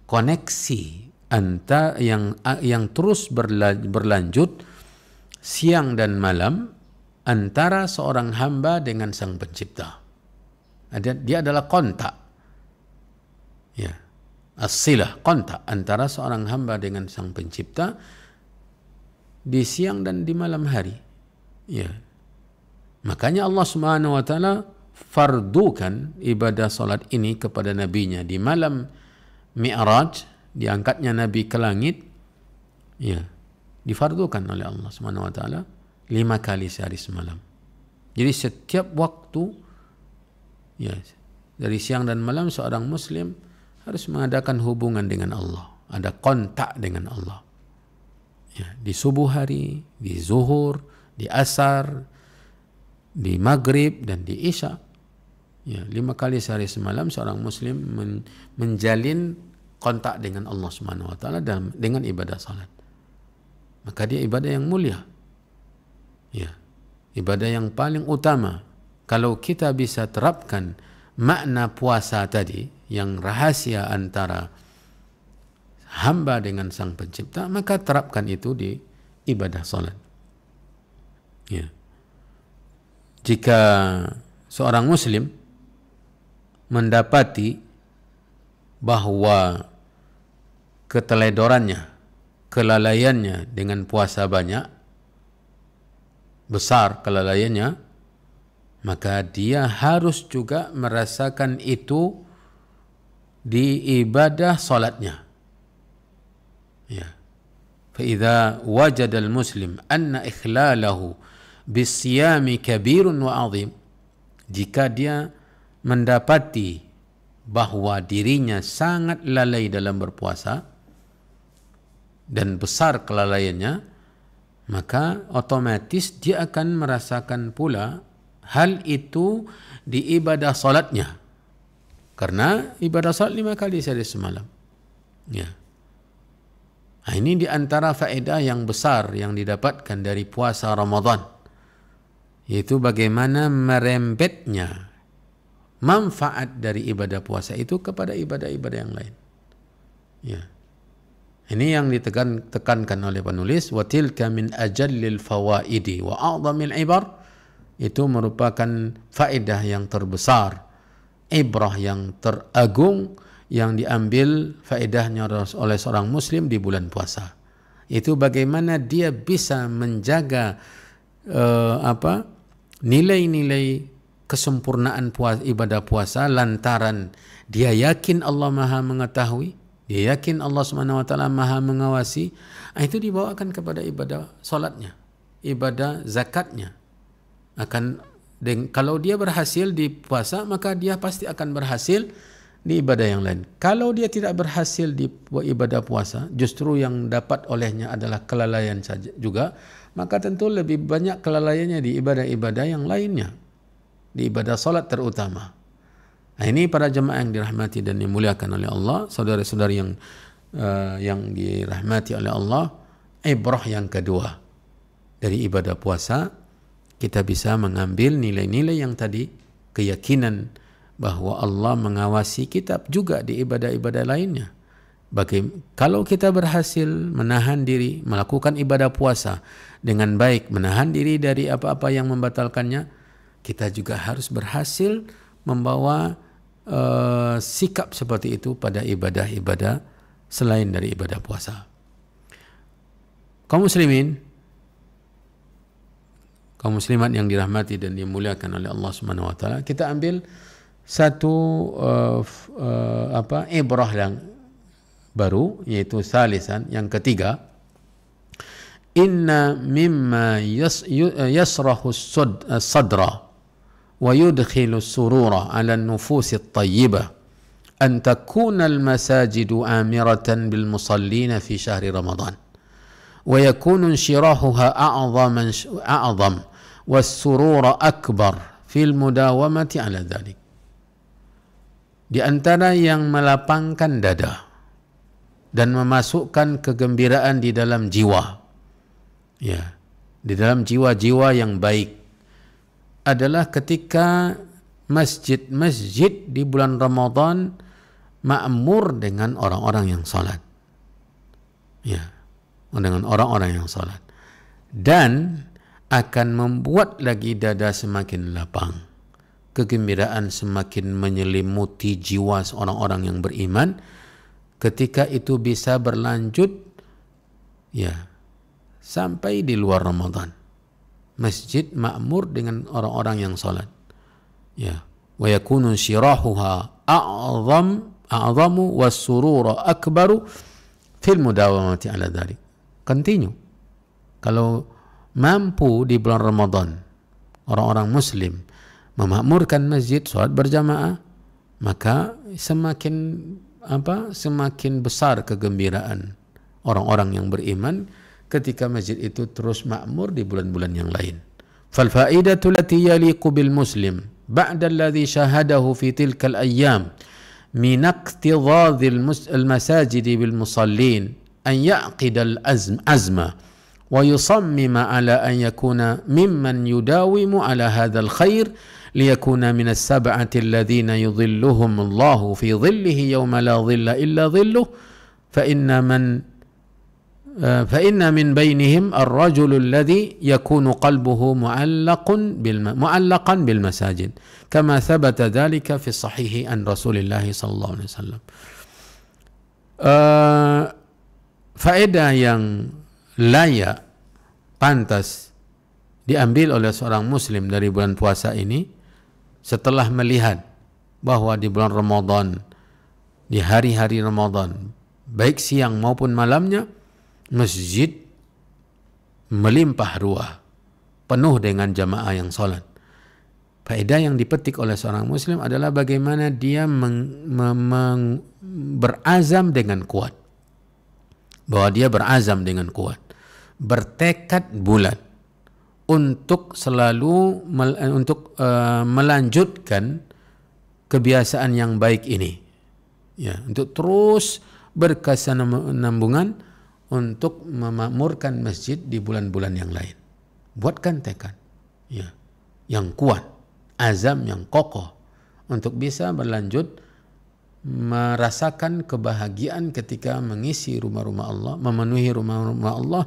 koneksi antara yang terus berlanjut siang dan malam antara seorang hamba dengan Sang Pencipta. Dia adalah kontak, ya, as-silah, kontak antara seorang hamba dengan Sang Pencipta di siang dan di malam hari. Ya, makanya Allah Subhanahu wa taala fardukan ibadah salat ini kepada nabinya di malam Mi'raj, diangkatnya Nabi ke langit, ya, difardukan oleh Allah Subhanahu wa taala 5 kali sehari semalam. Jadi setiap waktu, ya, dari siang dan malam seorang muslim harus mengadakan hubungan dengan Allah, ada kontak dengan Allah. Ya, di subuh hari, di zuhur, di asar, di maghrib dan di isya. Ya, 5 kali sehari semalam seorang muslim menjalin kontak dengan Allah Subhanahu wa taala dengan ibadah salat. Maka dia ibadah yang mulia. Ya, ibadah yang paling utama. Kalau kita bisa terapkan makna puasa tadi, yang rahasia antara hamba dengan Sang Pencipta, maka terapkan itu di ibadah salat. Ya. Jika seorang muslim mendapati bahwa keteledorannya, kelalaiannya dengan puasa banyak, besar kelalaiannya, maka dia harus juga merasakan itu di ibadah salatnya. Ya. فَإِذَا وَجَدَ الْمُسْلِمْ أَنَّ إِخْلَالَهُ بِالصِّيَامِ كَبِيرٌ وَعَظِيمٌ, jika dia mendapati bahwa dirinya sangat lalai dalam berpuasa dan besar kelalaiannya, maka otomatis dia akan merasakan pula hal itu di ibadah salatnya. Karena ibadah salat 5 kali sehari semalam. Ya. Nah, ini di antara faedah yang besar yang didapatkan dari puasa Ramadan, yaitu bagaimana merembetnya manfaat dari ibadah puasa itu kepada ibadah-ibadah yang lain. Ya. Ini yang ditekankan oleh penulis, wa tilka min ajallil fawaidi wa a'zamil ibar, itu merupakan faedah yang terbesar, ibrah yang teragung yang diambil faedahnya oleh seorang muslim di bulan puasa. Itu bagaimana dia bisa menjaga nilai-nilai kesempurnaan ibadah puasa lantaran dia yakin Allah Maha mengetahui, dia yakin Allah Subhanahu wa taala Maha mengawasi. Itu dibawakan kepada ibadah salatnya, ibadah zakatnya. Kalau dia berhasil di puasa, maka dia pasti akan berhasil di ibadah yang lain. Kalau dia tidak berhasil di ibadah puasa, justru yang dapat olehnya adalah kelalaian saja juga, maka tentu lebih banyak kelalaiannya di ibadah-ibadah yang lainnya, di ibadah salat terutama. Nah, ini para jemaah yang dirahmati dan dimuliakan oleh Allah, saudara-saudari yang dirahmati oleh Allah, ibrah yang kedua dari ibadah puasa, kita bisa mengambil nilai-nilai yang tadi, keyakinan bahwa Allah mengawasi kita juga di ibadah-ibadah lainnya. Kalau kita berhasil menahan diri, melakukan ibadah puasa dengan baik, menahan diri dari apa-apa yang membatalkannya, kita juga harus berhasil membawa sikap seperti itu pada ibadah-ibadah selain dari ibadah puasa. Kaum muslimin, kaum muslimat yang dirahmati dan dimuliakan oleh Allah Subhanahu wa taala, kita ambil satu ibrah yang baru, yaitu salisan, yang ketiga, inna mimma yasrahu sadra wa yudkhilu surura ala an-nufus at-tayyibah an takuna al-masajidu amiratan bil musallina fi syahri Ramadan wa yakunu inshirahuha a'zam was-surura akbar fil mudawamati ala dhalik. Di antara yang melapangkan dada dan memasukkan kegembiraan di dalam jiwa, ya, di dalam jiwa-jiwa yang baik, adalah ketika masjid-masjid di bulan Ramadan ma'mur dengan orang-orang yang salat, ya, dengan orang-orang yang salat, dan akan membuat lagi dada semakin lapang, kegembiraan semakin menyelimuti jiwa orang-orang yang beriman ketika itu bisa berlanjut, ya, sampai di luar Ramadan. Masjid makmur dengan orang-orang yang salat, ya, wa yakunu syirahuha a'zamu was-surura akbaru fil mudawamati ala dhalik. Continue. Kalau mampu di bulan Ramadan orang-orang muslim memakmurkan masjid, salat berjamaah, maka semakin besar kegembiraan orang-orang yang beriman ketika masjid itu terus makmur di bulan-bulan yang lain. Fal faidatu lati yaliqu bil muslim ba'da alladhi shahadahu fi tilka al ayyam min iqtidad al masajid bil musallin an ya'qid al azma wa yusammima ala an yakuna mimman yudawimu ala hadha al khair liyakuna min as-sab'ati alladhina yudhilluhum Allahu fi dhillihi yawma la dhilla illa dhilluh fa inna min bainihim ar-rajul alladhi yakunu qalbuhu mu'allaqan bil masajid kama thabata dhalika fi sahihi an Rasulillah sallallahu alaihi wasallam. Faedah yang layak, pantas diambil oleh seorang muslim dari bulan puasa ini, setelah melihat bahwa di bulan Ramadan, di hari-hari Ramadan, baik siang maupun malamnya, masjid melimpah ruah, penuh dengan jamaah yang salat. Faedah yang dipetik oleh seorang muslim adalah bagaimana dia berazam dengan kuat. Bahwa dia berazam dengan kuat, bertekad bulat untuk selalu melanjutkan kebiasaan yang baik ini, ya, untuk terus berkesinambungan untuk memakmurkan masjid di bulan-bulan yang lain. Buatkan tekad, ya, yang kuat, azam yang kokoh untuk bisa berlanjut merasakan kebahagiaan ketika mengisi rumah-rumah Allah, memenuhi rumah-rumah Allah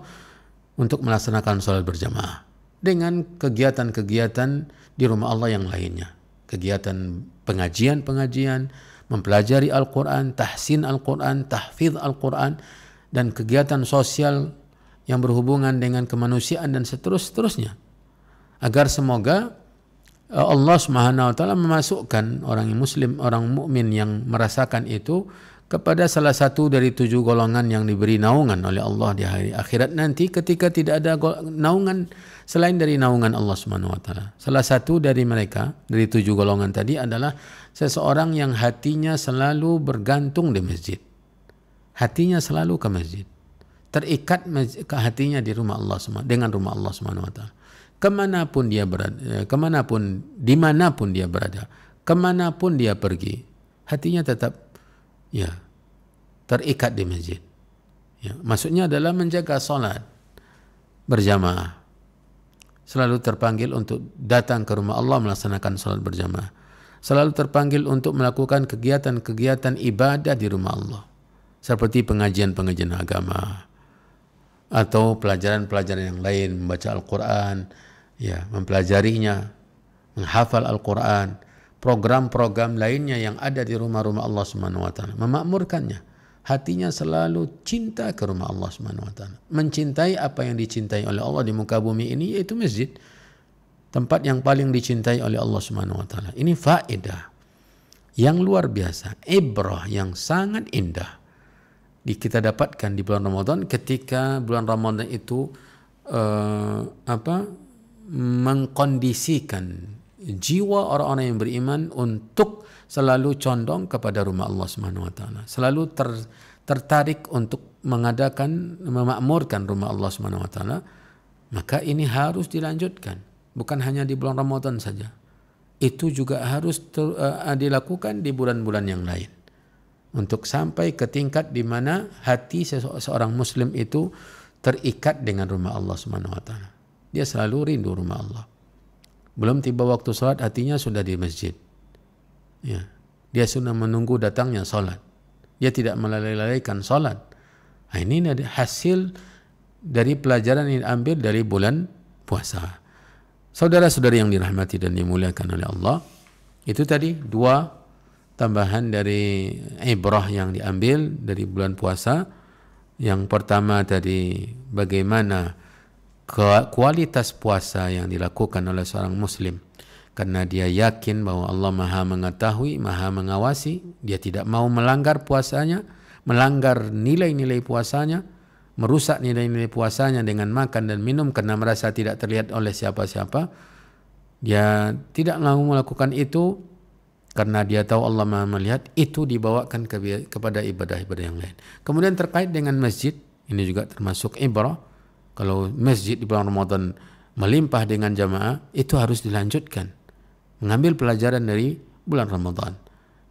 untuk melaksanakan salat berjamaah dengan kegiatan-kegiatan di rumah Allah yang lainnya, kegiatan pengajian-pengajian, mempelajari Al-Quran, tahsin Al-Quran, tahfidz Al-Quran, dan kegiatan sosial yang berhubungan dengan kemanusiaan dan seterusnya, agar semoga Allah Subhanahu wa taala memasukkan orang muslim, orang mukmin yang merasakan itu kepada salah satu dari 7 golongan yang diberi naungan oleh Allah di hari akhirat nanti, ketika tidak ada naungan selain dari naungan Allah Subhanahu wa taala. Salah satu dari mereka, dari 7 golongan tadi, adalah seseorang yang hatinya selalu bergantung di masjid. Hatinya selalu ke masjid. Terikat ke hatinya di rumah Allah dengan rumah Allah Subhanahu wa taala. Kemanapun dia berada, dimanapun dia berada, kemanapun dia pergi, hatinya tetap, ya, terikat di masjid. Ya, maksudnya adalah menjaga salat berjamaah, selalu terpanggil untuk datang ke rumah Allah melaksanakan salat berjamaah, selalu terpanggil untuk melakukan kegiatan-kegiatan ibadah di rumah Allah, seperti pengajian-pengajian agama atau pelajaran-pelajaran yang lain, membaca Al-Quran, ya, mempelajarinya, menghafal Al-Quran, program-program lainnya yang ada di rumah-rumah Allah Subhanahu wa taala, memakmurkannya. Hatinya selalu cinta ke rumah Allah Subhanahu wa taala, mencintai apa yang dicintai oleh Allah di muka bumi ini, yaitu masjid, tempat yang paling dicintai oleh Allah Subhanahu wa taala. Ini faedah yang luar biasa, ibrah yang sangat indah kita dapatkan di bulan Ramadan, ketika bulan Ramadan itu mengkondisikan jiwa orang-orang yang beriman untuk selalu condong kepada rumah Allah Subhanahu wa taala, selalu tertarik untuk memakmurkan rumah Allah Subhanahu wa taala. Maka ini harus dilanjutkan. bukan hanya di bulan Ramadan saja. Itu juga harus dilakukan di bulan-bulan yang lain. Untuk sampai ke tingkat di mana hati seorang muslim itu terikat dengan rumah Allah Subhanahu wa taala. Dia selalu rindu rumah Allah. Belum tiba waktu salat hatinya sudah di masjid. Ya. Dia sudah menunggu datangnya salat. Dia tidak melalaikan salat. Nah, ini hasil dari pelajaran yang diambil dari bulan puasa. Saudara-saudari yang dirahmati dan dimuliakan oleh Allah, itu tadi dua tambahan dari ibrah yang diambil dari bulan puasa. Yang pertama tadi bagaimana kualitas puasa yang dilakukan oleh seorang muslim, karena dia yakin bahwa Allah Maha mengetahui, Maha mengawasi. Dia tidak mau melanggar puasanya, melanggar nilai-nilai puasanya, merusak nilai-nilai puasanya dengan makan dan minum karena merasa tidak terlihat oleh siapa-siapa. Dia tidak mau melakukan itu karena dia tahu Allah Maha melihat. Itu dibawakan kepada ibadah-ibadah yang lain. Kemudian terkait dengan masjid, ini juga termasuk ibrah. Kalau masjid di bulan Ramadan melimpah dengan jamaah, itu harus dilanjutkan. Mengambil pelajaran dari bulan Ramadan.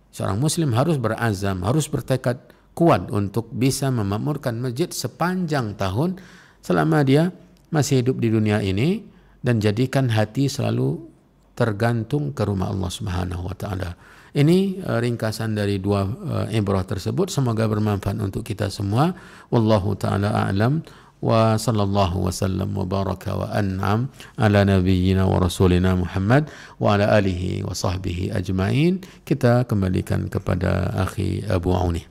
Seorang muslim harus berazam, harus bertekad kuat untuk bisa memakmurkan masjid sepanjang tahun selama dia masih hidup di dunia ini, dan jadikan hati selalu tergantung ke rumah Allah Subhanahu wa taala. Ini ringkasan dari dua ibrah tersebut. Semoga bermanfaat untuk kita semua. Wallahu taala a'lam. Wa sallallahu wasallam wa baraka wa an'am ala nabiyyina wa rasulina Muhammad wa ala alihi wa sahbihi ajma'in. Kita kembalikan kepada akhi Abu Auni.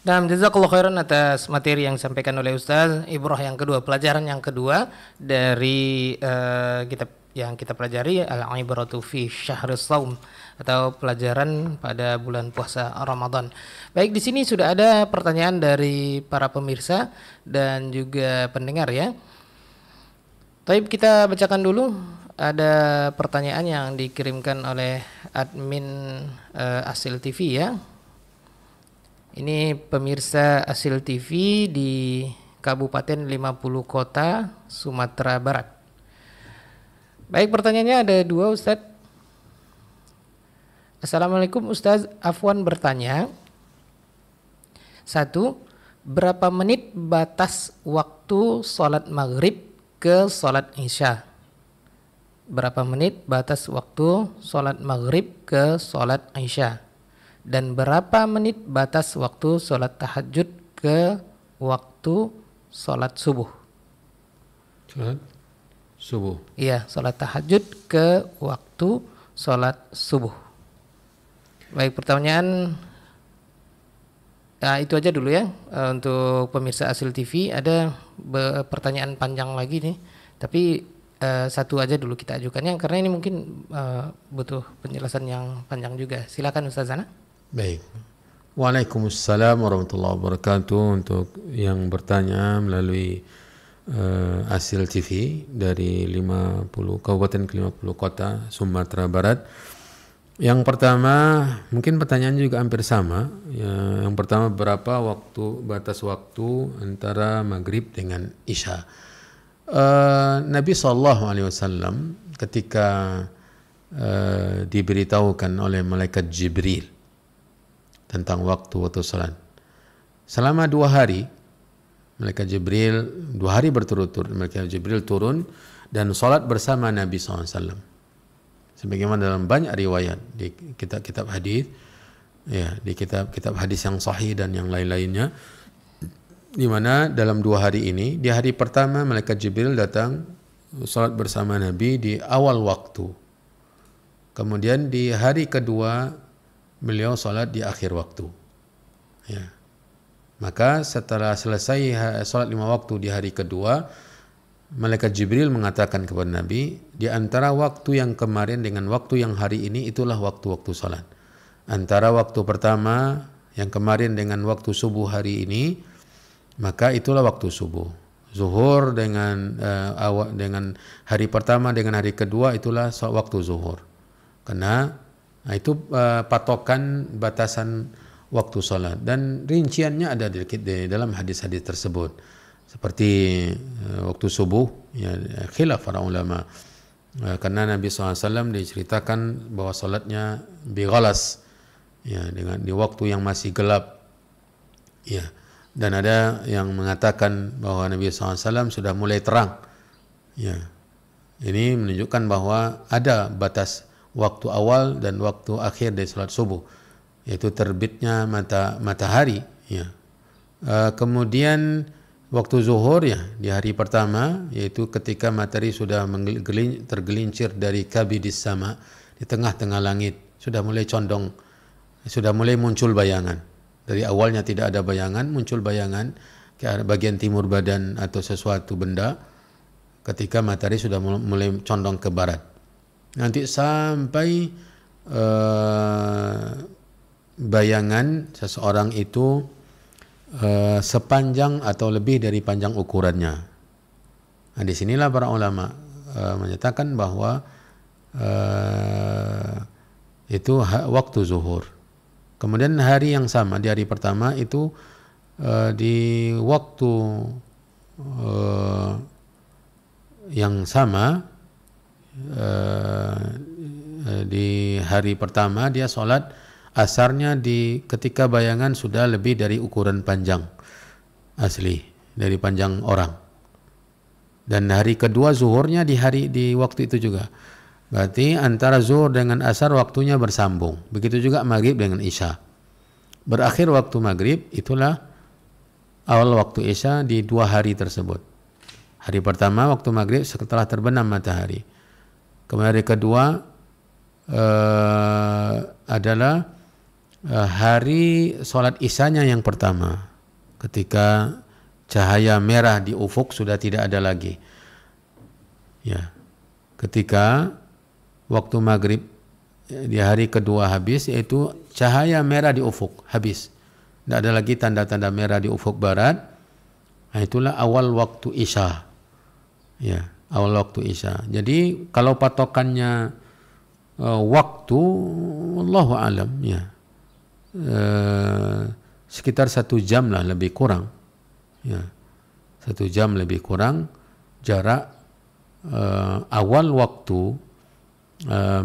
Dan jazakallahu khairan atas materi yang disampaikan oleh Ustaz. Ibrah yang kedua, pelajaran yang kedua dari kitab yang kita pelajari, Al-Ibratu fi Syahris Shaum, atau pelajaran pada bulan puasa Ramadan. Baik, di sini sudah ada pertanyaan dari para pemirsa dan juga pendengar ya. Taib, kita bacakan dulu. Ada pertanyaan yang dikirimkan oleh admin Asil TV ya. Ini pemirsa Asil TV di Kabupaten 50 Kota, Sumatera Barat. Baik, pertanyaannya ada dua, Ustaz. Assalamualaikum Ustaz, Afwan bertanya. 1. Berapa menit batas waktu sholat maghrib ke sholat isya? Berapa menit batas waktu sholat maghrib ke sholat isya? Dan berapa menit batas waktu sholat tahajud ke waktu sholat subuh? Sholat subuh. Iya, sholat tahajud ke waktu sholat subuh. Baik, pertanyaan itu aja dulu ya untuk pemirsa Asil TV. Ada pertanyaan panjang lagi nih, tapi satu aja dulu kita ajukannya karena ini mungkin butuh penjelasan yang panjang juga. Silakan Ustazana. Baik. Waalaikumsalam warahmatullahi wabarakatuh. Untuk yang bertanya melalui Asil TV dari 50 kabupaten ke 50 kota Sumatera Barat. Yang pertama, mungkin pertanyaan juga hampir sama. Yang pertama, berapa batas waktu antara maghrib dengan isya? Nabi SAW ketika diberitahukan oleh malaikat Jibril tentang waktu salat, selama 2 hari malaikat Jibril 2 hari berturut-turut malaikat Jibril turun dan salat bersama Nabi SAW. Sebagaimana dalam banyak riwayat di kitab-kitab hadis, ya, di kitab-kitab hadis yang sahih dan yang lain-lainnya, di mana dalam 2 hari ini, di hari pertama malaikat Jibril datang salat bersama Nabi di awal waktu. Kemudian di hari kedua beliau salat di akhir waktu. Ya. Maka setelah selesai salat 5 waktu di hari kedua, malaikat Jibril mengatakan kepada Nabi, di antara waktu yang kemarin dengan waktu yang hari ini itulah waktu-waktu salat. Antara waktu pertama yang kemarin dengan waktu subuh hari ini, maka itulah waktu subuh. Zuhur dengan hari pertama dengan hari kedua itulah waktu zuhur. Karena itu patokan batasan waktu salat, dan rinciannya ada di dalam hadis-hadis tersebut. Seperti waktu subuh, ya, khilaf para ulama. Karena Nabi SAW diceritakan bahwa salatnya bighalas, ya, dengan di waktu yang masih gelap, ya. Dan ada yang mengatakan bahwa Nabi SAW sudah mulai terang, ya. Ini menunjukkan bahwa ada batas waktu awal dan waktu akhir dari salat subuh, yaitu terbitnya matahari, ya. Kemudian waktu zuhur, ya, di hari pertama, yaitu ketika matahari sudah tergelincir dari kabidis sama, di tengah-tengah langit, sudah mulai condong, sudah mulai muncul bayangan. Dari awalnya tidak ada bayangan, muncul bayangan ke arah bagian timur badan atau sesuatu benda ketika matahari sudah mulai condong ke barat. Nanti sampai bayangan seseorang itu sepanjang atau lebih dari panjang ukurannya. Nah, disinilah para ulama menyatakan bahwa itu waktu zuhur. Kemudian hari yang sama, di hari pertama itu di waktu yang sama, di hari pertama dia sholat asarnya ketika bayangan sudah lebih dari ukuran panjang asli, dari panjang orang. Dan hari kedua zuhurnya di waktu itu juga. Berarti antara zuhur dengan asar waktunya bersambung. Begitu juga maghrib dengan isya. Berakhir waktu maghrib itulah awal waktu isya di 2 hari tersebut. Hari pertama waktu maghrib setelah terbenam matahari. Kemudian hari kedua adalah hari sholat isyanya yang pertama, ketika cahaya merah di ufuk sudah tidak ada lagi, ya. Ketika waktu maghrib di hari kedua habis, yaitu cahaya merah di ufuk habis, tidak ada lagi tanda-tanda merah di ufuk barat. Nah, itulah awal waktu isya, ya, awal waktu isya. Jadi kalau patokannya waktu, wallahu alam, ya, sekitar 1 jam lah lebih kurang, ya, 1 jam lebih kurang jarak awal waktu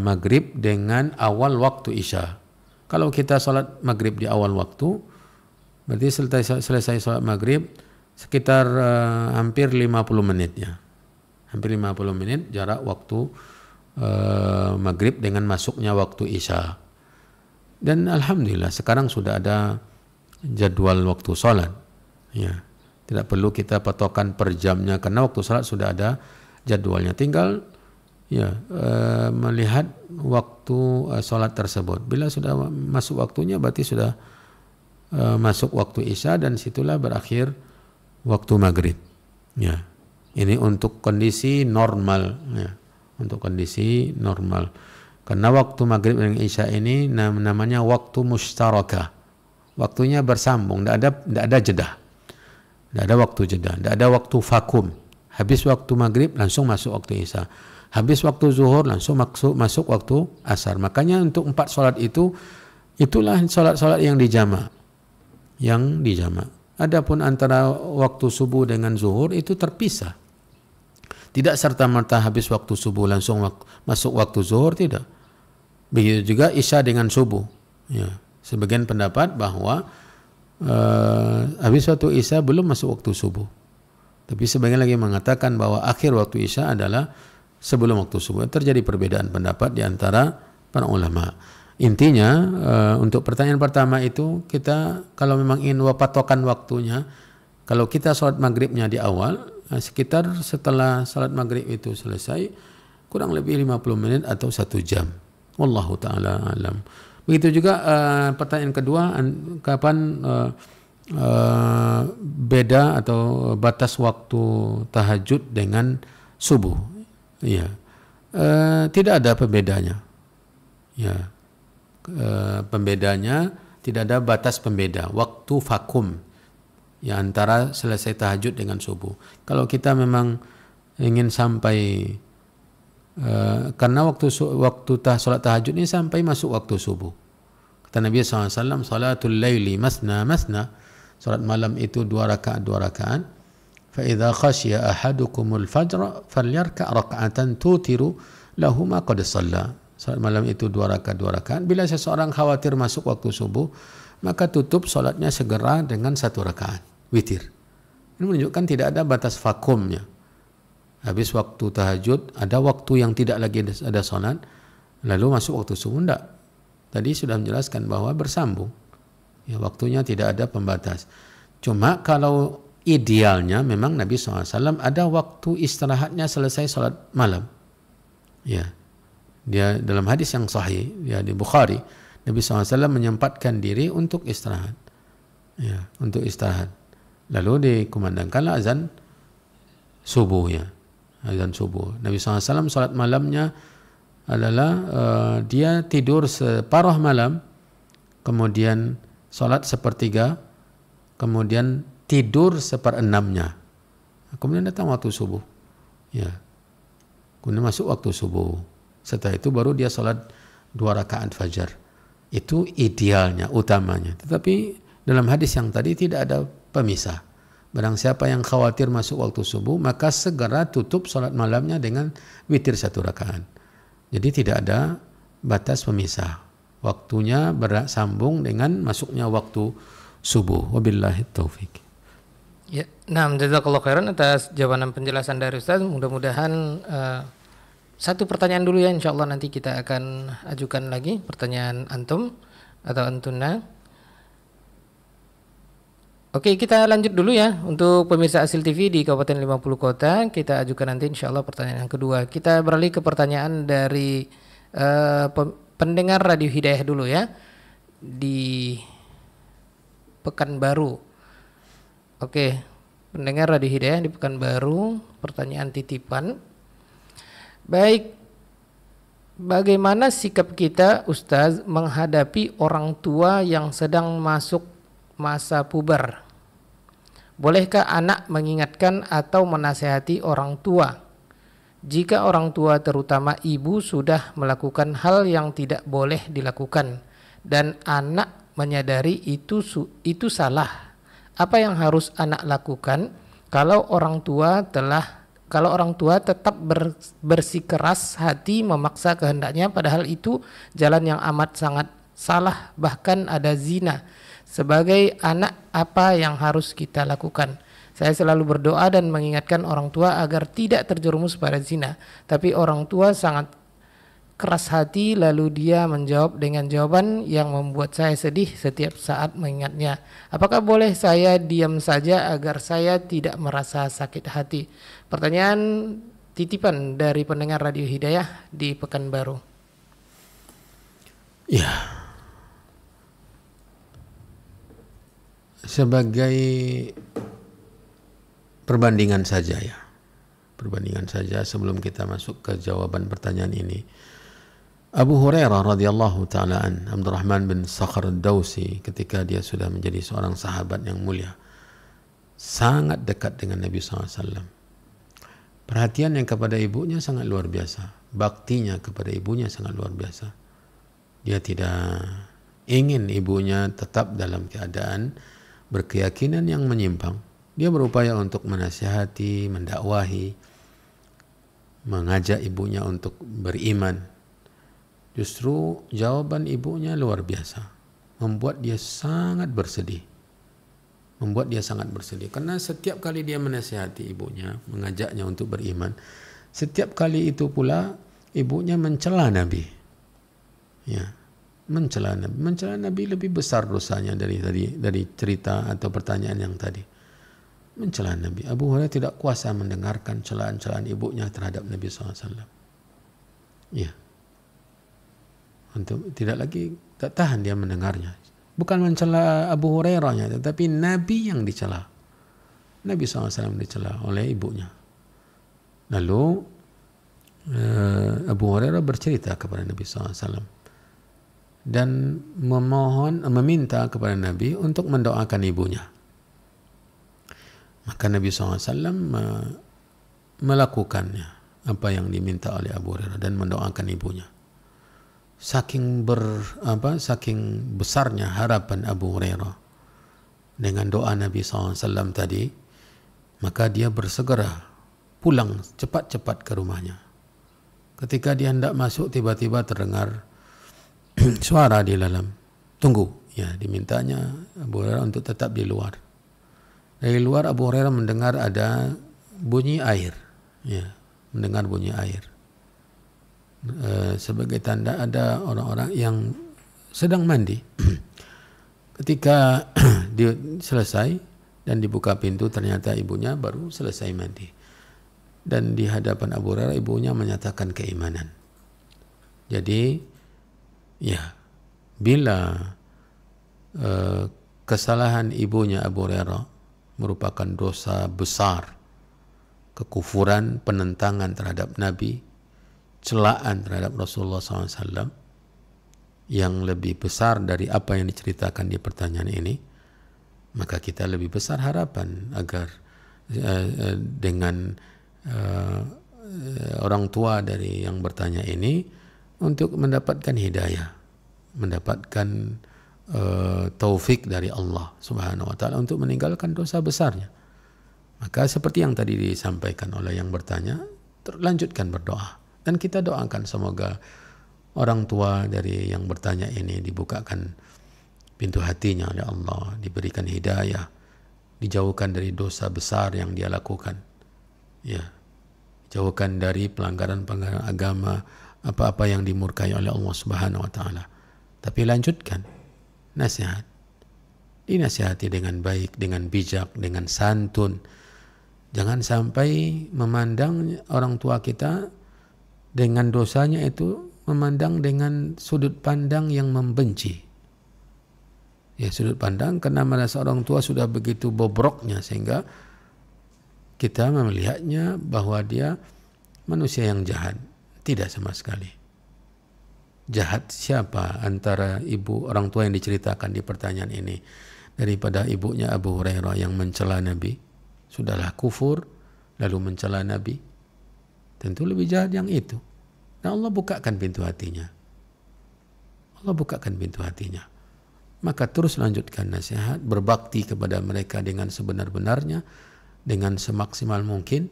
maghrib dengan awal waktu isya. Kalau kita sholat maghrib di awal waktu, berarti selesai sholat maghrib sekitar hampir 50 menit, ya, hampir 50 menit jarak waktu maghrib dengan masuknya waktu isya. Dan alhamdulillah sekarang sudah ada jadwal waktu sholat, ya, tidak perlu kita patokan per jamnya karena waktu sholat sudah ada jadwalnya. Tinggal, ya, melihat waktu sholat tersebut. Bila sudah masuk waktunya berarti sudah masuk waktu isya, dan situlah berakhir waktu maghrib, ya. Ini untuk kondisi normal, ya, untuk kondisi normal. Karena waktu maghrib dan isya ini namanya waktu mustarakah, waktunya bersambung, tidak ada jeda, tidak ada waktu jeda, tidak ada waktu vakum. Habis waktu maghrib langsung masuk waktu isya, habis waktu zuhur langsung masuk waktu asar. Makanya untuk 4 sholat itulah sholat-sholat yang dijamak, Adapun antara waktu subuh dengan zuhur itu terpisah. Tidak serta-merta habis waktu subuh langsung masuk waktu zuhur, tidak. Begitu juga isya dengan subuh, ya. Sebagian pendapat bahwa habis waktu isya belum masuk waktu subuh. Tapi sebagian lagi mengatakan bahwa akhir waktu isya adalah sebelum waktu subuh. Terjadi perbedaan pendapat di antara para ulama. Intinya untuk pertanyaan pertama itu, kita kalau memang ingin patokan waktunya, kalau kita sholat maghribnya di awal, sekitar setelah sholat maghrib itu selesai kurang lebih 50 menit atau 1 jam. Wallahu ta'ala alam. Begitu juga pertanyaan kedua, kapan beda atau batas waktu tahajud dengan subuh? Ya, tidak ada pembedanya. Ya, pembedanya tidak ada batas pembeda, waktu vakum, ya, antara selesai tahajud dengan subuh. Kalau kita memang ingin sampai karena waktu sholat tahajud ini sampai masuk waktu subuh. Kata Nabi SAW, salatul layli masna masna, salat malam itu 2 rakaat 2 rakaat. Fa idza khashiya ahadukumul fajra falyarka' raka'atan tutiru lahuma qad shalla. Salat malam itu 2 rakaat. Bila seseorang khawatir masuk waktu subuh, maka tutup salatnya segera dengan 1 rakaat witir. Ini menunjukkan tidak ada batas vakumnya. Habis waktu tahajud, ada waktu yang tidak lagi ada salat, lalu masuk waktu subuh, enggak. Tadi sudah menjelaskan bahwa bersambung. Ya, waktunya tidak ada pembatas. Cuma kalau idealnya memang Nabi SAW ada waktu istirahatnya selesai salat malam. Ya, dia dalam hadis yang sahih, ya di Bukhari, Nabi SAW menyempatkan diri untuk istirahat. Ya, untuk istirahat. Lalu dikumandangkanlah azan subuh, ya. Azan subuh. Nabi SAW salat malamnya adalah dia tidur separuh malam, kemudian salat sepertiga, kemudian tidur 1/6-nya. Kemudian datang waktu subuh. Ya. Kemudian masuk waktu subuh. Setelah itu baru dia salat 2 rakaat fajar. Itu idealnya, utamanya. Tetapi dalam hadis yang tadi tidak ada pemisah. Barang siapa yang khawatir masuk waktu subuh, maka segera tutup salat malamnya dengan witir 1 rakaat. Jadi tidak ada batas pemisah. Waktunya bersambung dengan masuknya waktu subuh. Wabillahi taufik. Ya, nah, jazakallahu khairan atas jawaban penjelasan dari Ustaz. Mudah-mudahan satu pertanyaan dulu ya, insyaallah nanti kita akan ajukan lagi pertanyaan antum atau antuna. Oke, kita lanjut dulu ya untuk pemirsa Asil TV di Kabupaten 50 Kota. Kita ajukan nanti insyaallah pertanyaan yang kedua. Kita beralih ke pertanyaan dari pendengar Radio Hidayah dulu ya di Pekanbaru. Oke, pendengar Radio Hidayah di Pekanbaru, pertanyaan titipan. Baik, bagaimana sikap kita Ustaz menghadapi orang tua yang sedang masuk masa puber? Bolehkah anak mengingatkan atau menasihati orang tua jika orang tua terutama ibu sudah melakukan hal yang tidak boleh dilakukan dan anak menyadari itu salah? Apa yang harus anak lakukan kalau orang tua tetap bersikeras hati memaksa kehendaknya, padahal itu jalan yang amat sangat salah, bahkan ada zina? Sebagai anak, apa yang harus kita lakukan? Saya selalu berdoa dan mengingatkan orang tua agar tidak terjerumus pada zina, tapi orang tua sangat keras hati, lalu dia menjawab dengan jawaban yang membuat saya sedih setiap saat mengingatnya. Apakah boleh saya diam saja agar saya tidak merasa sakit hati? Pertanyaan titipan dari pendengar Radio Hidayah di Pekanbaru. Ya, sebagai perbandingan saja ya, perbandingan saja sebelum kita masuk ke jawaban pertanyaan ini. Abu Hurairah radhiyallahu taala an, Abdurrahman bin Sakhar ad-Dausi, ketika dia sudah menjadi seorang sahabat yang mulia, sangat dekat dengan Nabi SAW. Perhatiannya kepada ibunya sangat luar biasa, baktinya kepada ibunya sangat luar biasa. Dia tidak ingin ibunya tetap dalam keadaan berkeyakinan yang menyimpang. Dia berupaya untuk menasihati, mendakwahi, mengajak ibunya untuk beriman. Justru jawaban ibunya luar biasa, membuat dia sangat bersedih. Karena setiap kali dia menasihati ibunya, mengajaknya untuk beriman, setiap kali itu pula ibunya mencela Nabi. Ya, mencela Nabi lebih besar dosanya dari cerita atau pertanyaan yang tadi. Mencela Nabi. Abu Hurairah tidak kuasa mendengarkan celaan-celaan ibunya terhadap Nabi SAW. Ya. Untuk tidak lagi tak tahan dia mendengarnya. Bukan mencela Abu Hurairahnya, tetapi Nabi yang dicela. Nabi SAW dicela oleh ibunya. Lalu Abu Hurairah bercerita kepada Nabi SAW dan meminta kepada Nabi untuk mendoakan ibunya. Maka Nabi SAW melakukannya apa yang diminta oleh Abu Hurairah dan mendoakan ibunya. Saking besarnya harapan Abu Hurairah dengan doa Nabi SAW tadi, maka dia bersegera pulang cepat-cepat ke rumahnya. Ketika dia hendak masuk, tiba-tiba terdengar suara di dalam. Tunggu, ya, dimintanya Abu Hurairah untuk tetap di luar. Dari luar Abu Hurairah mendengar ada bunyi air, ya, mendengar bunyi air. Sebagai tanda ada orang-orang yang sedang mandi. Ketika dia selesai dan dibuka pintu, ternyata ibunya baru selesai mandi. Dan di hadapan Abu Hurairah ibunya menyatakan keimanan. Jadi, ya, bila kesalahan ibunya Abu Hurairah merupakan dosa besar, kekufuran, penentangan terhadap Nabi, celaan terhadap Rasulullah SAW, yang lebih besar dari apa yang diceritakan di pertanyaan ini, maka kita lebih besar harapan agar dengan orang tua dari yang bertanya ini untuk mendapatkan hidayah, mendapatkan taufik dari Allah Subhanahu wa taala untuk meninggalkan dosa besarnya. Maka seperti yang tadi disampaikan oleh yang bertanya, lanjutkan berdoa dan kita doakan semoga orang tua dari yang bertanya ini dibukakan pintu hatinya oleh Allah, diberikan hidayah, dijauhkan dari dosa besar yang dia lakukan, ya, jauhkan dari pelanggaran-pelanggaran agama, apa-apa yang dimurkai oleh Allah Subhanahu wa taala. Tapi lanjutkan nasihat, dinasihati dengan baik, dengan bijak, dengan santun. Jangan sampai memandang orang tua kita dengan dosanya itu, memandang dengan sudut pandang yang membenci. Ya, sudut pandang karena merasa orang tua sudah begitu bobroknya sehingga kita melihatnya bahwa dia manusia yang jahat. Tidak sama sekali. Jahat siapa antara ibu orang tua yang diceritakan di pertanyaan ini daripada ibunya Abu Hurairah yang mencela Nabi, sudahlah kufur lalu mencela Nabi? Tentu lebih jahat yang itu. Nah, Allah bukakan pintu hatinya. Allah bukakan pintu hatinya. Maka terus lanjutkan nasihat, berbakti kepada mereka dengan sebenar-benarnya, dengan semaksimal mungkin,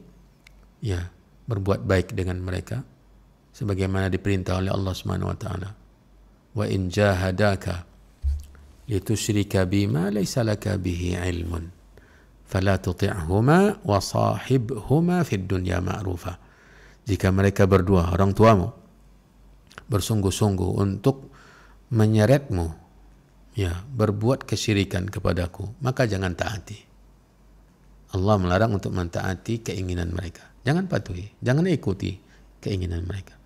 ya, berbuat baik dengan mereka sebagaimana diperintah oleh Allah Subhanahu wa taala. Wa in jahadaka litusyrika bima laysa laka bihi ilmun fala tuti'huma wa sahibhuma fid dunya ma'rufa. Jika mereka berdua, orang tuamu, bersungguh-sungguh untuk menyeretmu, ya, berbuat kesyirikan kepadaku, maka jangan taati. Allah melarang untuk mentaati keinginan mereka. Jangan patuhi, jangan ikuti keinginan mereka.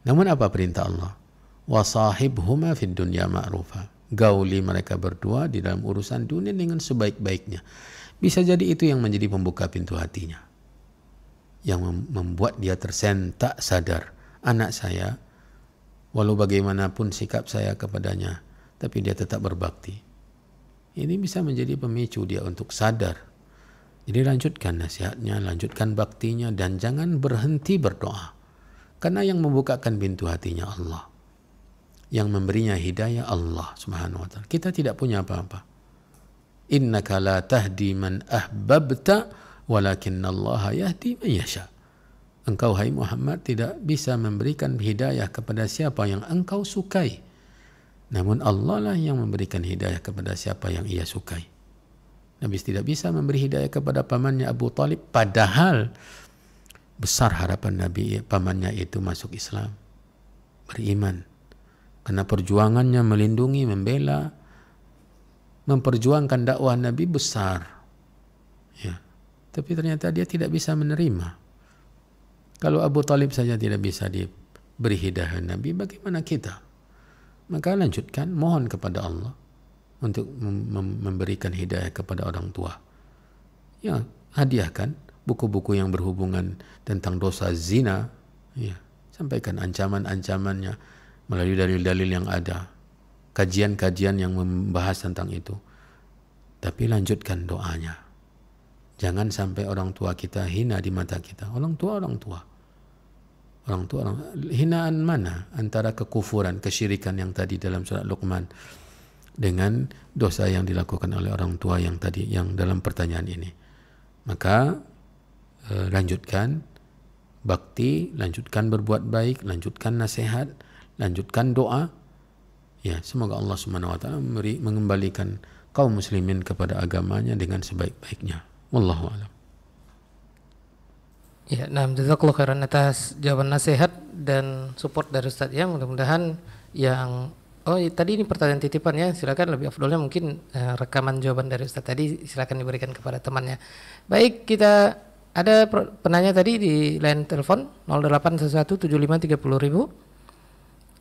Namun apa perintah Allah? Wasahibhuma fid dunya ma'rufa. Gauli mereka berdua di dalam urusan dunia dengan sebaik-baiknya. Bisa jadi itu yang menjadi pembuka pintu hatinya, yang membuat dia tersentak sadar, anak saya, walau bagaimanapun sikap saya kepadanya, tapi dia tetap berbakti. Ini bisa menjadi pemicu dia untuk sadar. Jadi lanjutkan nasihatnya, lanjutkan baktinya, dan jangan berhenti berdoa. Karena yang membukakan pintu hatinya Allah, yang memberinya hidayah Allah Subhanahu wa taala. Kita tidak punya apa-apa. Innaka la tahdi man ahbabta walakinallaha yahdi man yasha. Engkau, hai Muhammad, tidak bisa memberikan hidayah kepada siapa yang engkau sukai. Namun Allah lah yang memberikan hidayah kepada siapa yang ia sukai. Nabi tidak bisa memberi hidayah kepada pamannya Abu Talib, padahal besar harapan Nabi pamannya itu masuk Islam, beriman. Karena perjuangannya melindungi, membela, memperjuangkan dakwah Nabi besar. Ya. Tapi ternyata dia tidak bisa menerima. Kalau Abu Talib saja tidak bisa diberi hidayah Nabi, bagaimana kita? Maka lanjutkan, mohon kepada Allah untuk memberikan hidayah kepada orang tua. Ya, hadiahkan buku-buku yang berhubungan tentang dosa zina. Ya, sampaikan ancaman-ancamannya melalui dalil-dalil yang ada, kajian-kajian yang membahas tentang itu. Tapi lanjutkan doanya. Jangan sampai orang tua kita hina di mata kita. Orang tua. Hinaan mana antara kekufuran, kesyirikan yang tadi dalam surat Luqman dengan dosa yang dilakukan oleh orang tua yang tadi, yang dalam pertanyaan ini. Maka lanjutkan bakti, lanjutkan berbuat baik, lanjutkan nasihat, lanjutkan doa. Ya, semoga Allah Subhanahu wa taala mengembalikan kaum muslimin kepada agamanya dengan sebaik-baiknya. Wallahu a'lam. Ya, nah, jazakallahu khairan atas jawaban nasihat dan support dari Ustadz ya. Mudah-mudahan yang tadi ini pertanyaan titipan ya, silakan, lebih afdolnya mungkin rekaman jawaban dari Ustadz tadi silakan diberikan kepada temannya. Baik, kita ada penanya tadi di line telepon 08117530.000.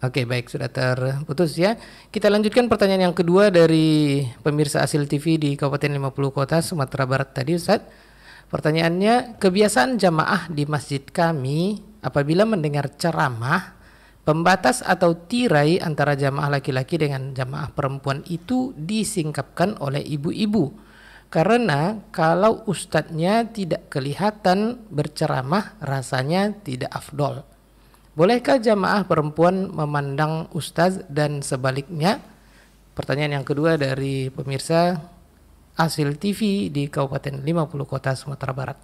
Oke, baik, sudah terputus ya. Kita lanjutkan pertanyaan yang kedua dari pemirsa Asil TV di Kabupaten 50 Kota Sumatera Barat tadi, Ustadz. Pertanyaannya, kebiasaan jamaah di masjid kami apabila mendengar ceramah, pembatas atau tirai antara jamaah laki-laki dengan jamaah perempuan itu disingkapkan oleh ibu-ibu. Karena kalau ustadznya tidak kelihatan berceramah, rasanya tidak afdol. Bolehkah jamaah perempuan memandang ustaz dan sebaliknya? Pertanyaan yang kedua dari pemirsa Asil TV di Kabupaten 50 Kota Sumatera Barat.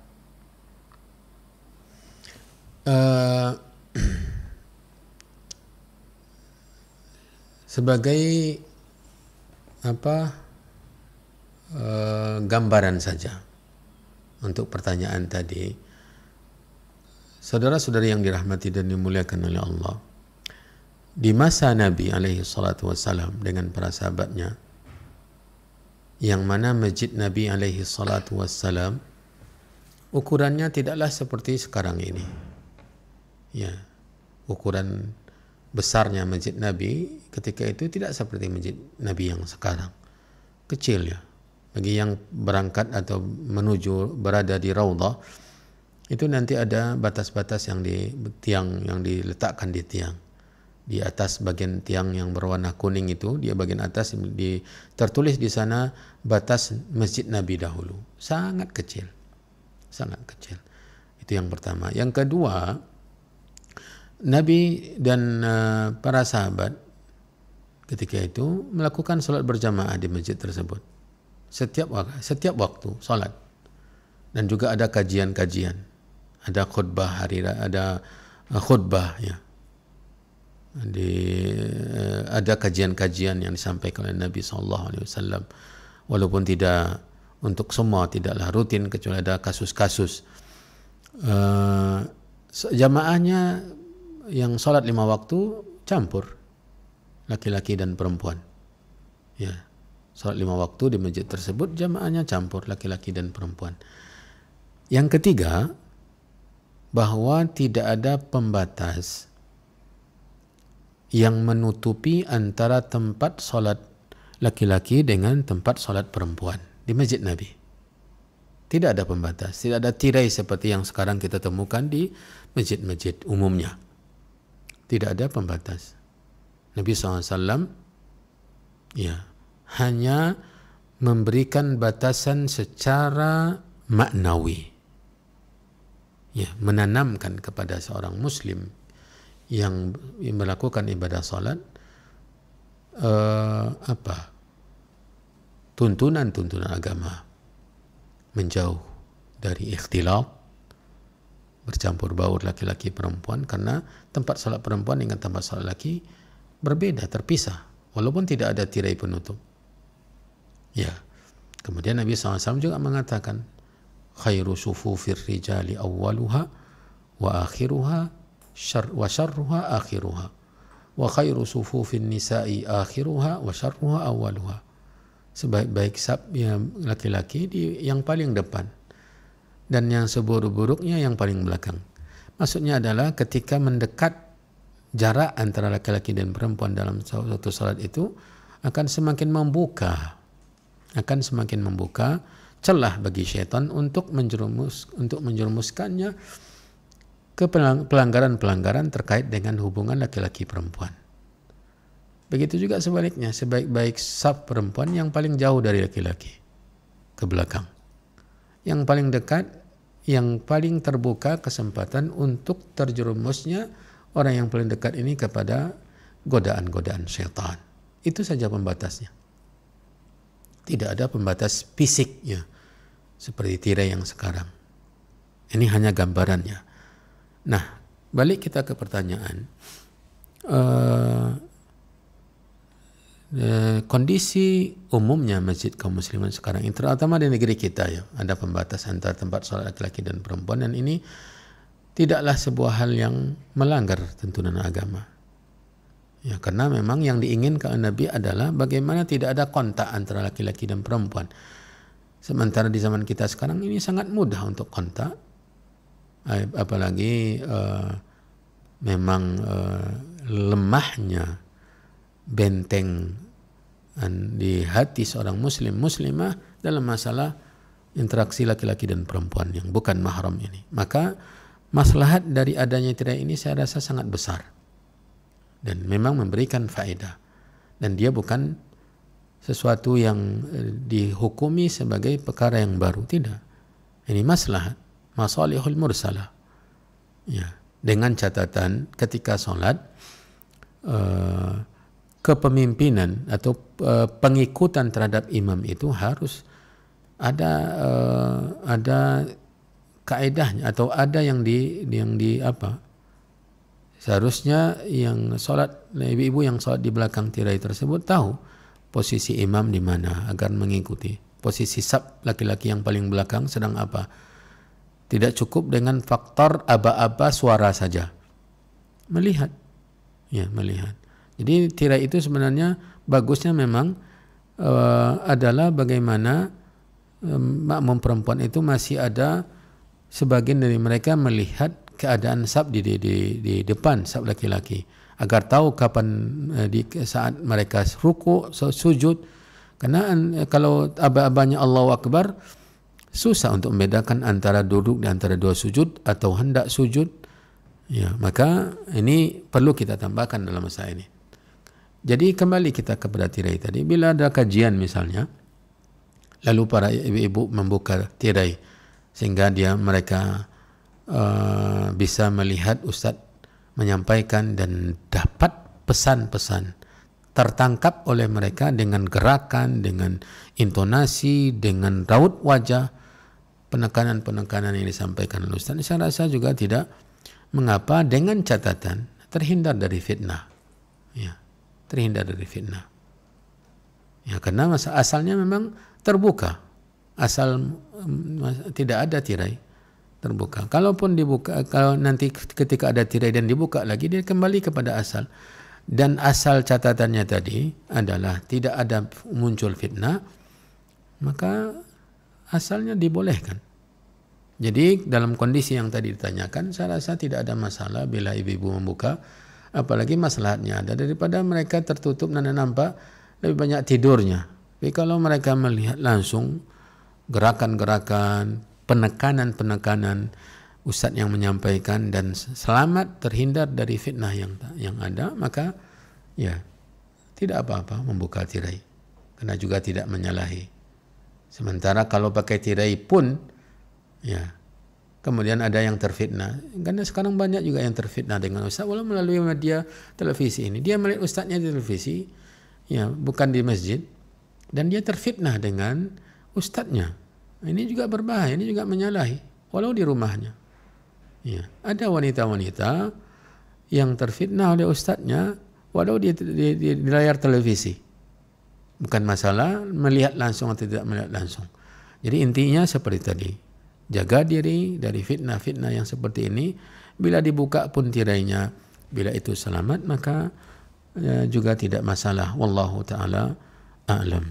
Sebagai gambaran saja untuk pertanyaan tadi, saudara-saudari yang dirahmati dan dimuliakan oleh Allah, di masa Nabi alaihi salatu wassalam dengan para sahabatnya, yang mana masjid Nabi alaihi salatu wassalam ukurannya tidaklah seperti sekarang ini. Ya, ukuran besarnya masjid Nabi ketika itu tidak seperti masjid Nabi yang sekarang. Kecil ya. Bagi yang berangkat atau menuju berada di Raudhah, itu nanti ada batas-batas yang di tiang, yang diletakkan di tiang. Di atas bagian tiang yang berwarna kuning itu, dia bagian atas tertulis di sana batas masjid Nabi dahulu. Sangat kecil. Sangat kecil. Itu yang pertama. Yang kedua, Nabi dan para sahabat ketika itu melakukan salat berjamaah di masjid tersebut. Setiap waktu salat. Dan juga ada kajian-kajian. Ada khutbah ada khutbah ya. Ada kajian-kajian yang disampaikan oleh Nabi SAW, walaupun tidak untuk semua, tidaklah rutin, kecuali ada kasus-kasus jamaahnya yang sholat 5 waktu campur laki-laki dan perempuan ya. Sholat 5 waktu di masjid tersebut jamaahnya campur laki-laki dan perempuan. Yang ketiga, bahwa tidak ada pembatas yang menutupi antara tempat sholat laki-laki dengan tempat sholat perempuan di masjid Nabi. Tidak ada pembatas, tidak ada tirai seperti yang sekarang kita temukan di masjid-masjid umumnya. Tidak ada pembatas. Nabi SAW ya, hanya memberikan batasan secara maknawi. Ya, menanamkan kepada seorang muslim yang melakukan ibadah salat tuntunan-tuntunan agama, menjauh dari ikhtilat, bercampur baur laki-laki perempuan, karena tempat salat perempuan dengan tempat salat laki berbeda, terpisah, walaupun tidak ada tirai penutup. Ya. Kemudian Nabi SAW juga mengatakan, khairu sufufir rijali awwaluha wa akhiruha wa syarruha akhiruha wa khairu sufufin nisa'i akhiruha wa syarruha awwaluha. Sebaik-baik saf yang laki-laki yang paling depan dan yang seburuk-buruknya yang paling belakang. Maksudnya adalah ketika mendekat jarak antara laki-laki dan perempuan dalam suatu salat itu akan semakin membuka celah bagi syaitan untuk menjerumuskannya ke pelanggaran-pelanggaran terkait dengan hubungan laki-laki perempuan. Begitu juga sebaliknya, sebaik-baik saf perempuan yang paling jauh dari laki-laki ke belakang. Yang paling dekat, yang paling terbuka kesempatan untuk terjerumusnya orang yang paling dekat ini kepada godaan-godaan syaitan. Itu saja pembatasnya. Tidak ada pembatas fisiknya seperti tirai yang sekarang. Ini hanya gambarannya. Nah, balik kita ke pertanyaan. Kondisi umumnya masjid kaum muslimin sekarang ini, terutama di negeri kita ya, ada pembatasan antara tempat sholat laki-laki dan perempuan, dan ini tidaklah sebuah hal yang melanggar tuntunan agama. Ya, karena memang yang diinginkan Nabi adalah bagaimana tidak ada kontak antara laki-laki dan perempuan. Sementara di zaman kita sekarang ini sangat mudah untuk kontak, apalagi memang lemahnya benteng di hati seorang muslim muslimah dalam masalah interaksi laki-laki dan perempuan yang bukan mahram ini. Maka maslahat dari adanya tirai ini saya rasa sangat besar dan memang memberikan faedah, dan dia bukan sesuatu yang dihukumi sebagai perkara yang baru, tidak. Ini maslahat, masalihul mursalah. Ya, dengan catatan ketika sholat kepemimpinan atau pengikutan terhadap imam itu harus ada kaedahnya, atau ada yang di apa, seharusnya yang sholat, ibu-ibu yang sholat di belakang tirai tersebut tahu posisi imam di mana agar mengikuti. Posisi saf laki-laki yang paling belakang sedang apa. Tidak cukup dengan faktor aba-aba suara saja, melihat, ya melihat. Jadi tirai itu sebenarnya bagusnya memang adalah bagaimana makmum perempuan itu masih ada sebagian dari mereka melihat keadaan saf di depan saf laki-laki, agar tahu kapan saat mereka ruku, sujud. Karena kalau aba-abanya Allahu Akbar, susah untuk membedakan antara duduk di antara dua sujud atau hendak sujud. Ya, maka ini perlu kita tambahkan dalam masalah ini. Jadi kembali kita kepada tirai tadi, bila ada kajian misalnya, lalu para ibu-ibu membuka tirai sehingga mereka bisa melihat ustadz menyampaikan dan dapat pesan-pesan, tertangkap oleh mereka dengan gerakan, dengan intonasi, dengan raut wajah, penekanan-penekanan yang disampaikan oleh ustadz. Saya rasa juga tidak mengapa, dengan catatan terhindar dari fitnah. Ya, terhindar dari fitnah. Ya, karena asalnya memang terbuka, asal tidak ada tirai, terbuka. Kalaupun dibuka, kalau nanti ketika ada tirai dan dibuka lagi, dia kembali kepada asal. Dan asal catatannya tadi adalah tidak ada muncul fitnah, maka asalnya dibolehkan. Jadi dalam kondisi yang tadi ditanyakan, saya rasa tidak ada masalah bila ibu-ibu membuka, apalagi maslahatnya ada daripada mereka tertutup dan nampak lebih banyak tidurnya. Tapi kalau mereka melihat langsung gerakan-gerakan, penekanan-penekanan ustadz yang menyampaikan dan selamat terhindar dari fitnah yang ada, maka ya tidak apa-apa membuka tirai, karena juga tidak menyalahi. Sementara kalau pakai tirai pun ya kemudian ada yang terfitnah, karena sekarang banyak juga yang terfitnah dengan ustadz walau melalui media televisi ini. Dia melihat ustadznya di televisi, ya bukan di masjid, dan dia terfitnah dengan ustadznya. Ini juga berbahaya, ini juga menyalahi walau di rumahnya. Ya, ada wanita-wanita yang terfitnah oleh ustadznya walau di layar televisi. Bukan masalah melihat langsung atau tidak melihat langsung. Jadi intinya seperti tadi, jaga diri dari fitnah-fitnah yang seperti ini. Bila dibuka pun tirainya, bila itu selamat, maka juga tidak masalah. Wallahu ta'ala a'lam.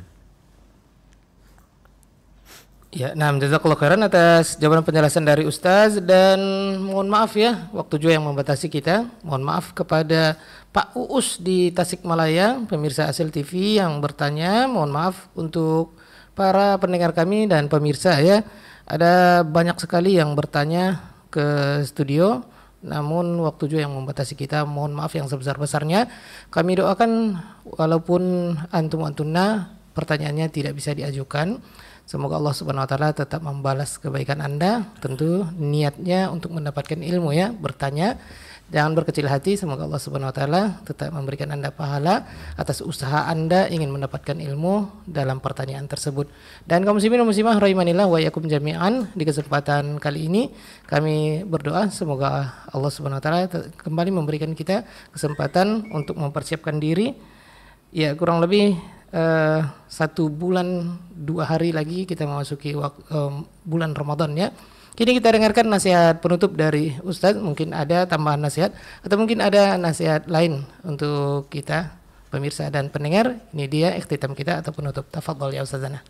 Ya, nah, jazakallahu khairan atas jawaban penjelasan dari Ustaz, dan mohon maaf ya, waktu juga yang membatasi kita. Mohon maaf kepada Pak Uus di Tasikmalaya, pemirsa Asil TV yang bertanya. Mohon maaf untuk para pendengar kami dan pemirsa ya. Ada banyak sekali yang bertanya ke studio, namun waktu juga yang membatasi kita. Mohon maaf yang sebesar-besarnya. Kami doakan walaupun antum-antunna pertanyaannya tidak bisa diajukan, Semoga Allah Subhanahu wa taala tetap membalas kebaikan Anda. Tentu niatnya untuk mendapatkan ilmu ya, bertanya. Jangan berkecil hati, semoga Allah Subhanahu wa taala tetap memberikan Anda pahala atas usaha Anda ingin mendapatkan ilmu dalam pertanyaan tersebut. Dan kaum muslimin dan muslimah rahimanillah wa yakum jami'an, di kesempatan kali ini kami berdoa semoga Allah Subhanahu wa taala kembali memberikan kita kesempatan untuk mempersiapkan diri. Ya, kurang lebih 1 bulan 2 hari lagi kita memasuki bulan Ramadan ya. Kini kita dengarkan nasihat penutup dari Ustadz. Mungkin ada tambahan nasihat atau mungkin ada nasihat lain untuk kita pemirsa dan pendengar. Ini dia ikhtitam kita atau penutup. Tafadhol ya Ustazana.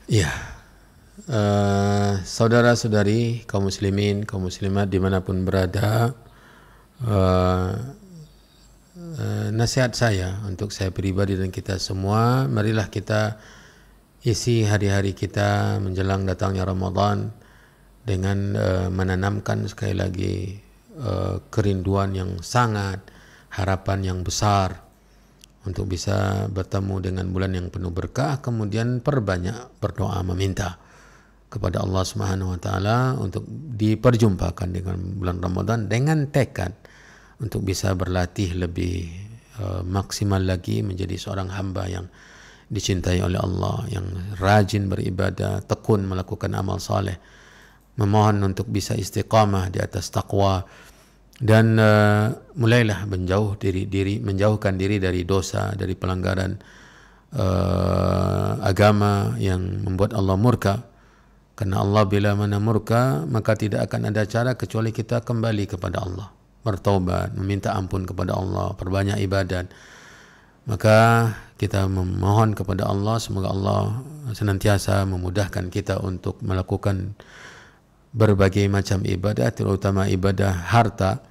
Iya, saudara-saudari kaum muslimin, kaum muslimat dimanapun berada, nasihat saya untuk saya pribadi dan kita semua, marilah kita isi hari-hari kita menjelang datangnya Ramadan dengan menanamkan sekali lagi kerinduan yang sangat, harapan yang besar untuk bisa bertemu dengan bulan yang penuh berkah, kemudian perbanyak berdoa meminta kepada Allah Subhanahu wa taala untuk diperjumpakan dengan bulan Ramadan dengan tekad untuk bisa berlatih lebih maksimal lagi menjadi seorang hamba yang dicintai oleh Allah, yang rajin beribadah, tekun melakukan amal saleh, memohon untuk bisa istiqamah di atas taqwa, dan mulailah menjauhkan diri dari dosa, dari pelanggaran agama yang membuat Allah murka. Karena Allah bila mana murka, maka tidak akan ada cara kecuali kita kembali kepada Allah, bertaubat, meminta ampun kepada Allah, perbanyak ibadat. Maka kita memohon kepada Allah semoga Allah senantiasa memudahkan kita untuk melakukan berbagai macam ibadah, terutama ibadah harta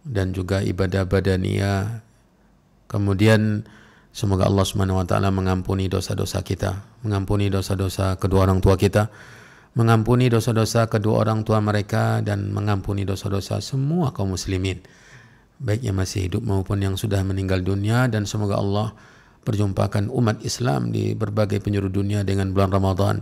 dan juga ibadah badaniyah. Kemudian semoga Allah Subhanahu wa taala mengampuni dosa-dosa kita, mengampuni dosa-dosa kedua orang tua kita, mengampuni dosa-dosa kedua orang tua mereka, dan mengampuni dosa-dosa semua kaum muslimin, baik yang masih hidup maupun yang sudah meninggal dunia. Dan semoga Allah perjumpakan umat Islam di berbagai penjuru dunia dengan bulan Ramadan,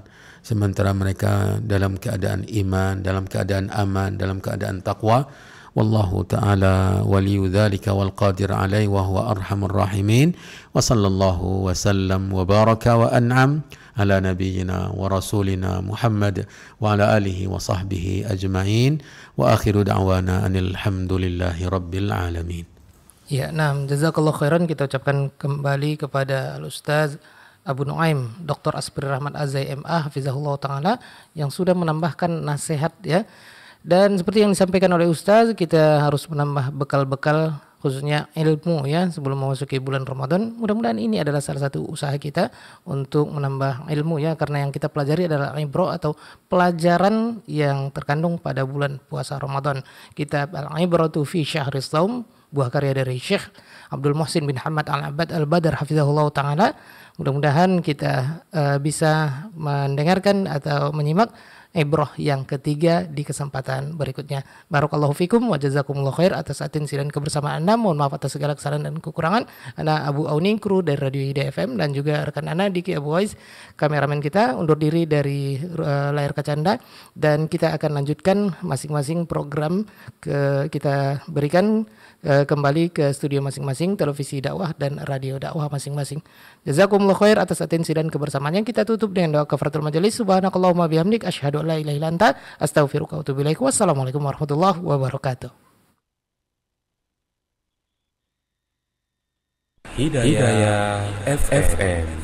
sementara mereka dalam keadaan iman, dalam keadaan aman, dalam keadaan taqwa. Wallahu ta'ala waliyu dhalika wal qadir alaih wa huwa arhamur rahimin. Wa sallallahu wa sallam wa baraka wa an'am ala nabiyyina wa rasulina Muhammad wa ala alihi wa sahbihi ajma'in. Wa akhiru da'wana anil hamdulillahi rabbil alamin. Ya, nah, jazakallah khairan kita ucapkan kembali kepada Al-Ustaz Abu Nuaim Dr. Asbri Rahmat Azai MA hafizahullah ta'ala yang sudah menambahkan nasihat ya. Dan seperti yang disampaikan oleh Ustaz, kita harus menambah bekal-bekal khususnya ilmu ya sebelum memasuki bulan Ramadan. Mudah-mudahan ini adalah salah satu usaha kita untuk menambah ilmu ya, karena yang kita pelajari adalah ibro atau pelajaran yang terkandung pada bulan puasa Ramadan. Kitab Al-Ibratu fi Syahris Shaum, buah karya dari Syekh Abdul Muhsin bin Hamad Al-Abad Al-Badar hafizahullah ta'ala. Mudah-mudahan kita bisa mendengarkan atau menyimak ibroh yang ketiga di kesempatan berikutnya. Barakallahu fikum wa jazakumullah khair atas atensi dan kebersamaan Anda. Mohon maaf atas segala kesalahan dan kekurangan. Ana Abu Auning, kru dari Radio Hidayah FM, dan juga rekan Ana Diki Abu Wais, kameramen kita, undur diri dari layar kaca Anda, dan kita akan lanjutkan masing-masing program kita berikan kembali ke studio masing-masing, televisi dakwah dan radio dakwah masing-masing. Jazakumullah khair atas atensi dan kebersamaannya. Kita tutup dengan doa kafaratul majelis. Subhanakallahumma bihamdik asyhadu an la ilaha illa anta astaghfiruka wa atubu ilaik. Wassalamualaikum warahmatullahi wabarakatuh. Hidayah FM.